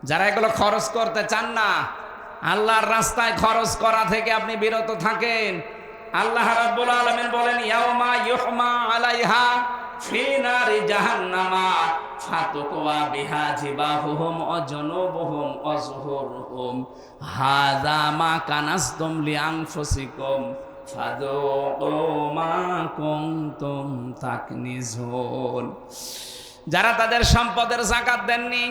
যারা এগুলো খরচ করতে চান না, আল্লাহর রাস্তায় খরচ করা থেকে আপনি বিরত থাকেন। আল্লাহ রাব্বুল আলামিন বলেন, ইয়াউমা ইউহমা আলাইহা ফি নারি জাহান্নামা ফাতুকওয়া বিহা জিবাহুহুম ওয়া জুনুবুহুম ওয়া যুহুরুহুম হাযা মা কানাসতুম লিআনফুসিকুম ফাযুকু মা কুনতুম তাকনিজুন। যারা তাদের সম্পদের যাকাত দেননি,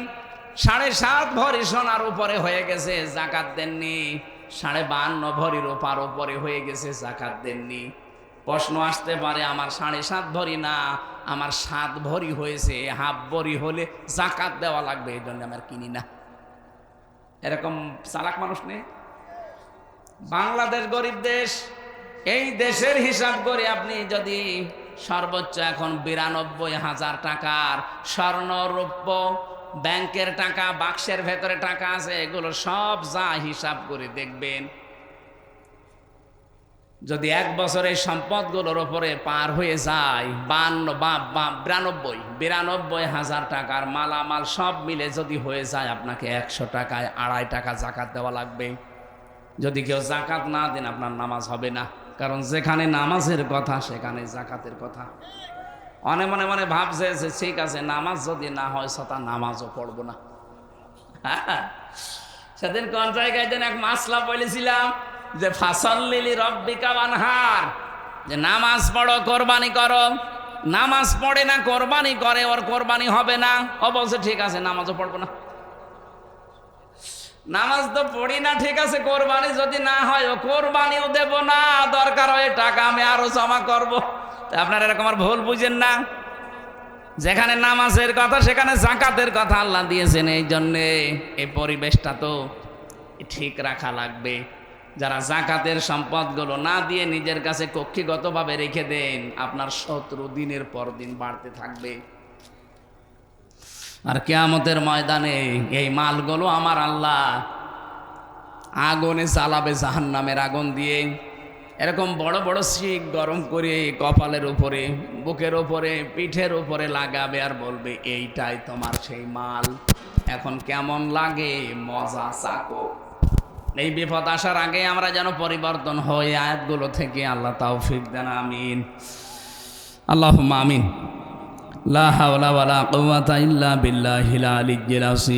7.5 ভরি সোনার উপরে হয়ে গেছে, যাকাত দেননি। 52 ভরি রূপার উপরে হয়ে গেছে, যাকাত দেননি। প্রশ্ন আসতে পারে, আমার 7.5 ভরি না, আমার 7 ভরি হয়েছে, হাফ ভরি হলে যাকাত দেওয়া লাগবে, এই জন্য আমার কিনি না। এরকম চালাক মানুষ নেই। বাংলাদেশ গরিব দেশ, এই দেশের হিসাব করে আপনি যদি সর্বোচ্চ এখন 92,000 টাকার স্বর্ণ, রৌপ্য, ব্যাংকের টাকা, বাক্সের ভেতরে টাকা আছে, এগুলো সব যা হিসাব করে দেখবেন, যদি 1 বছরে সম্পদগুলোর উপরে পার হয়ে যায় 92,000 টাকার মালামাল সব মিলে যদি হয়ে যায়, আপনাকে 100 টাকায় 2.5 টাকা যাকাত দেওয়া লাগবে। যদি কেউ যাকাত না দেন, আপনার নামাজ হবে না। কারণ যেখানে নামাজের কথা সেখানে যাকাতের কথা। অনেক মনে মনে ভাবছে যে ঠিক আছে, নামাজ যদি না হয় সতা নামাজও পড়বো না। সেদিন কোন জায়গায় যেন এক মাসলা বলেছিলাম যে ফাসাল্লি রব্বিকা ওয়ানহার, যে নামাজ পড়ো কোরবানি করো। নামাজ পড়ে না কোরবানি করে, ওর কোরবানি হবে না। ও বলছে ঠিক আছে নামাজও পড়বো না, নামাজ তো পড়ি না, ঠিক আছে কোরবানি যদি না হয় ও কোরবানিও দেব না, দরকার হয় টাকা আমি আরো জমা করব। আপনারা এরকম আর ভুল বুঝেন না, যেখানে নামাজের কথা সেখানে যাকাতের কথা আল্লাহ দিয়েছেন। এই জন্যে এই পরিবেশটা তো ঠিক রাখা লাগবে। যারা যাকাতের সম্পদগুলো না দিয়ে নিজের কাছে কক্ষিগতভাবে রেখে দেন, আপনার শত্রু দিনের পর দিন বাড়তে থাকবে। আর কিয়ামতের ময়দানে এই মালগুলো আমার আল্লাহ আগুনে জ্বালাবে, জাহান্নামের আগুন দিয়ে। এরকম বড় বড় শিক গরম করে কপালের উপরে, বুকের উপরে, পিঠের উপরে লাগাবে আর বলবে এইটাই তোমার সেই মাল, এখন কেমন লাগে মজা চাকো। এই বিপদ আসার আগে আমরা যেন পরিবর্তন হই আয়াতগুলো থেকে। আল্লাহ তাওফিক দেন, আমিন, আল্লাহুম্মা আমিন। লা হাওলা ওয়ালা কুওয়াতা ইল্লা বিল্লাহিল আলিয়্যিল আযীম।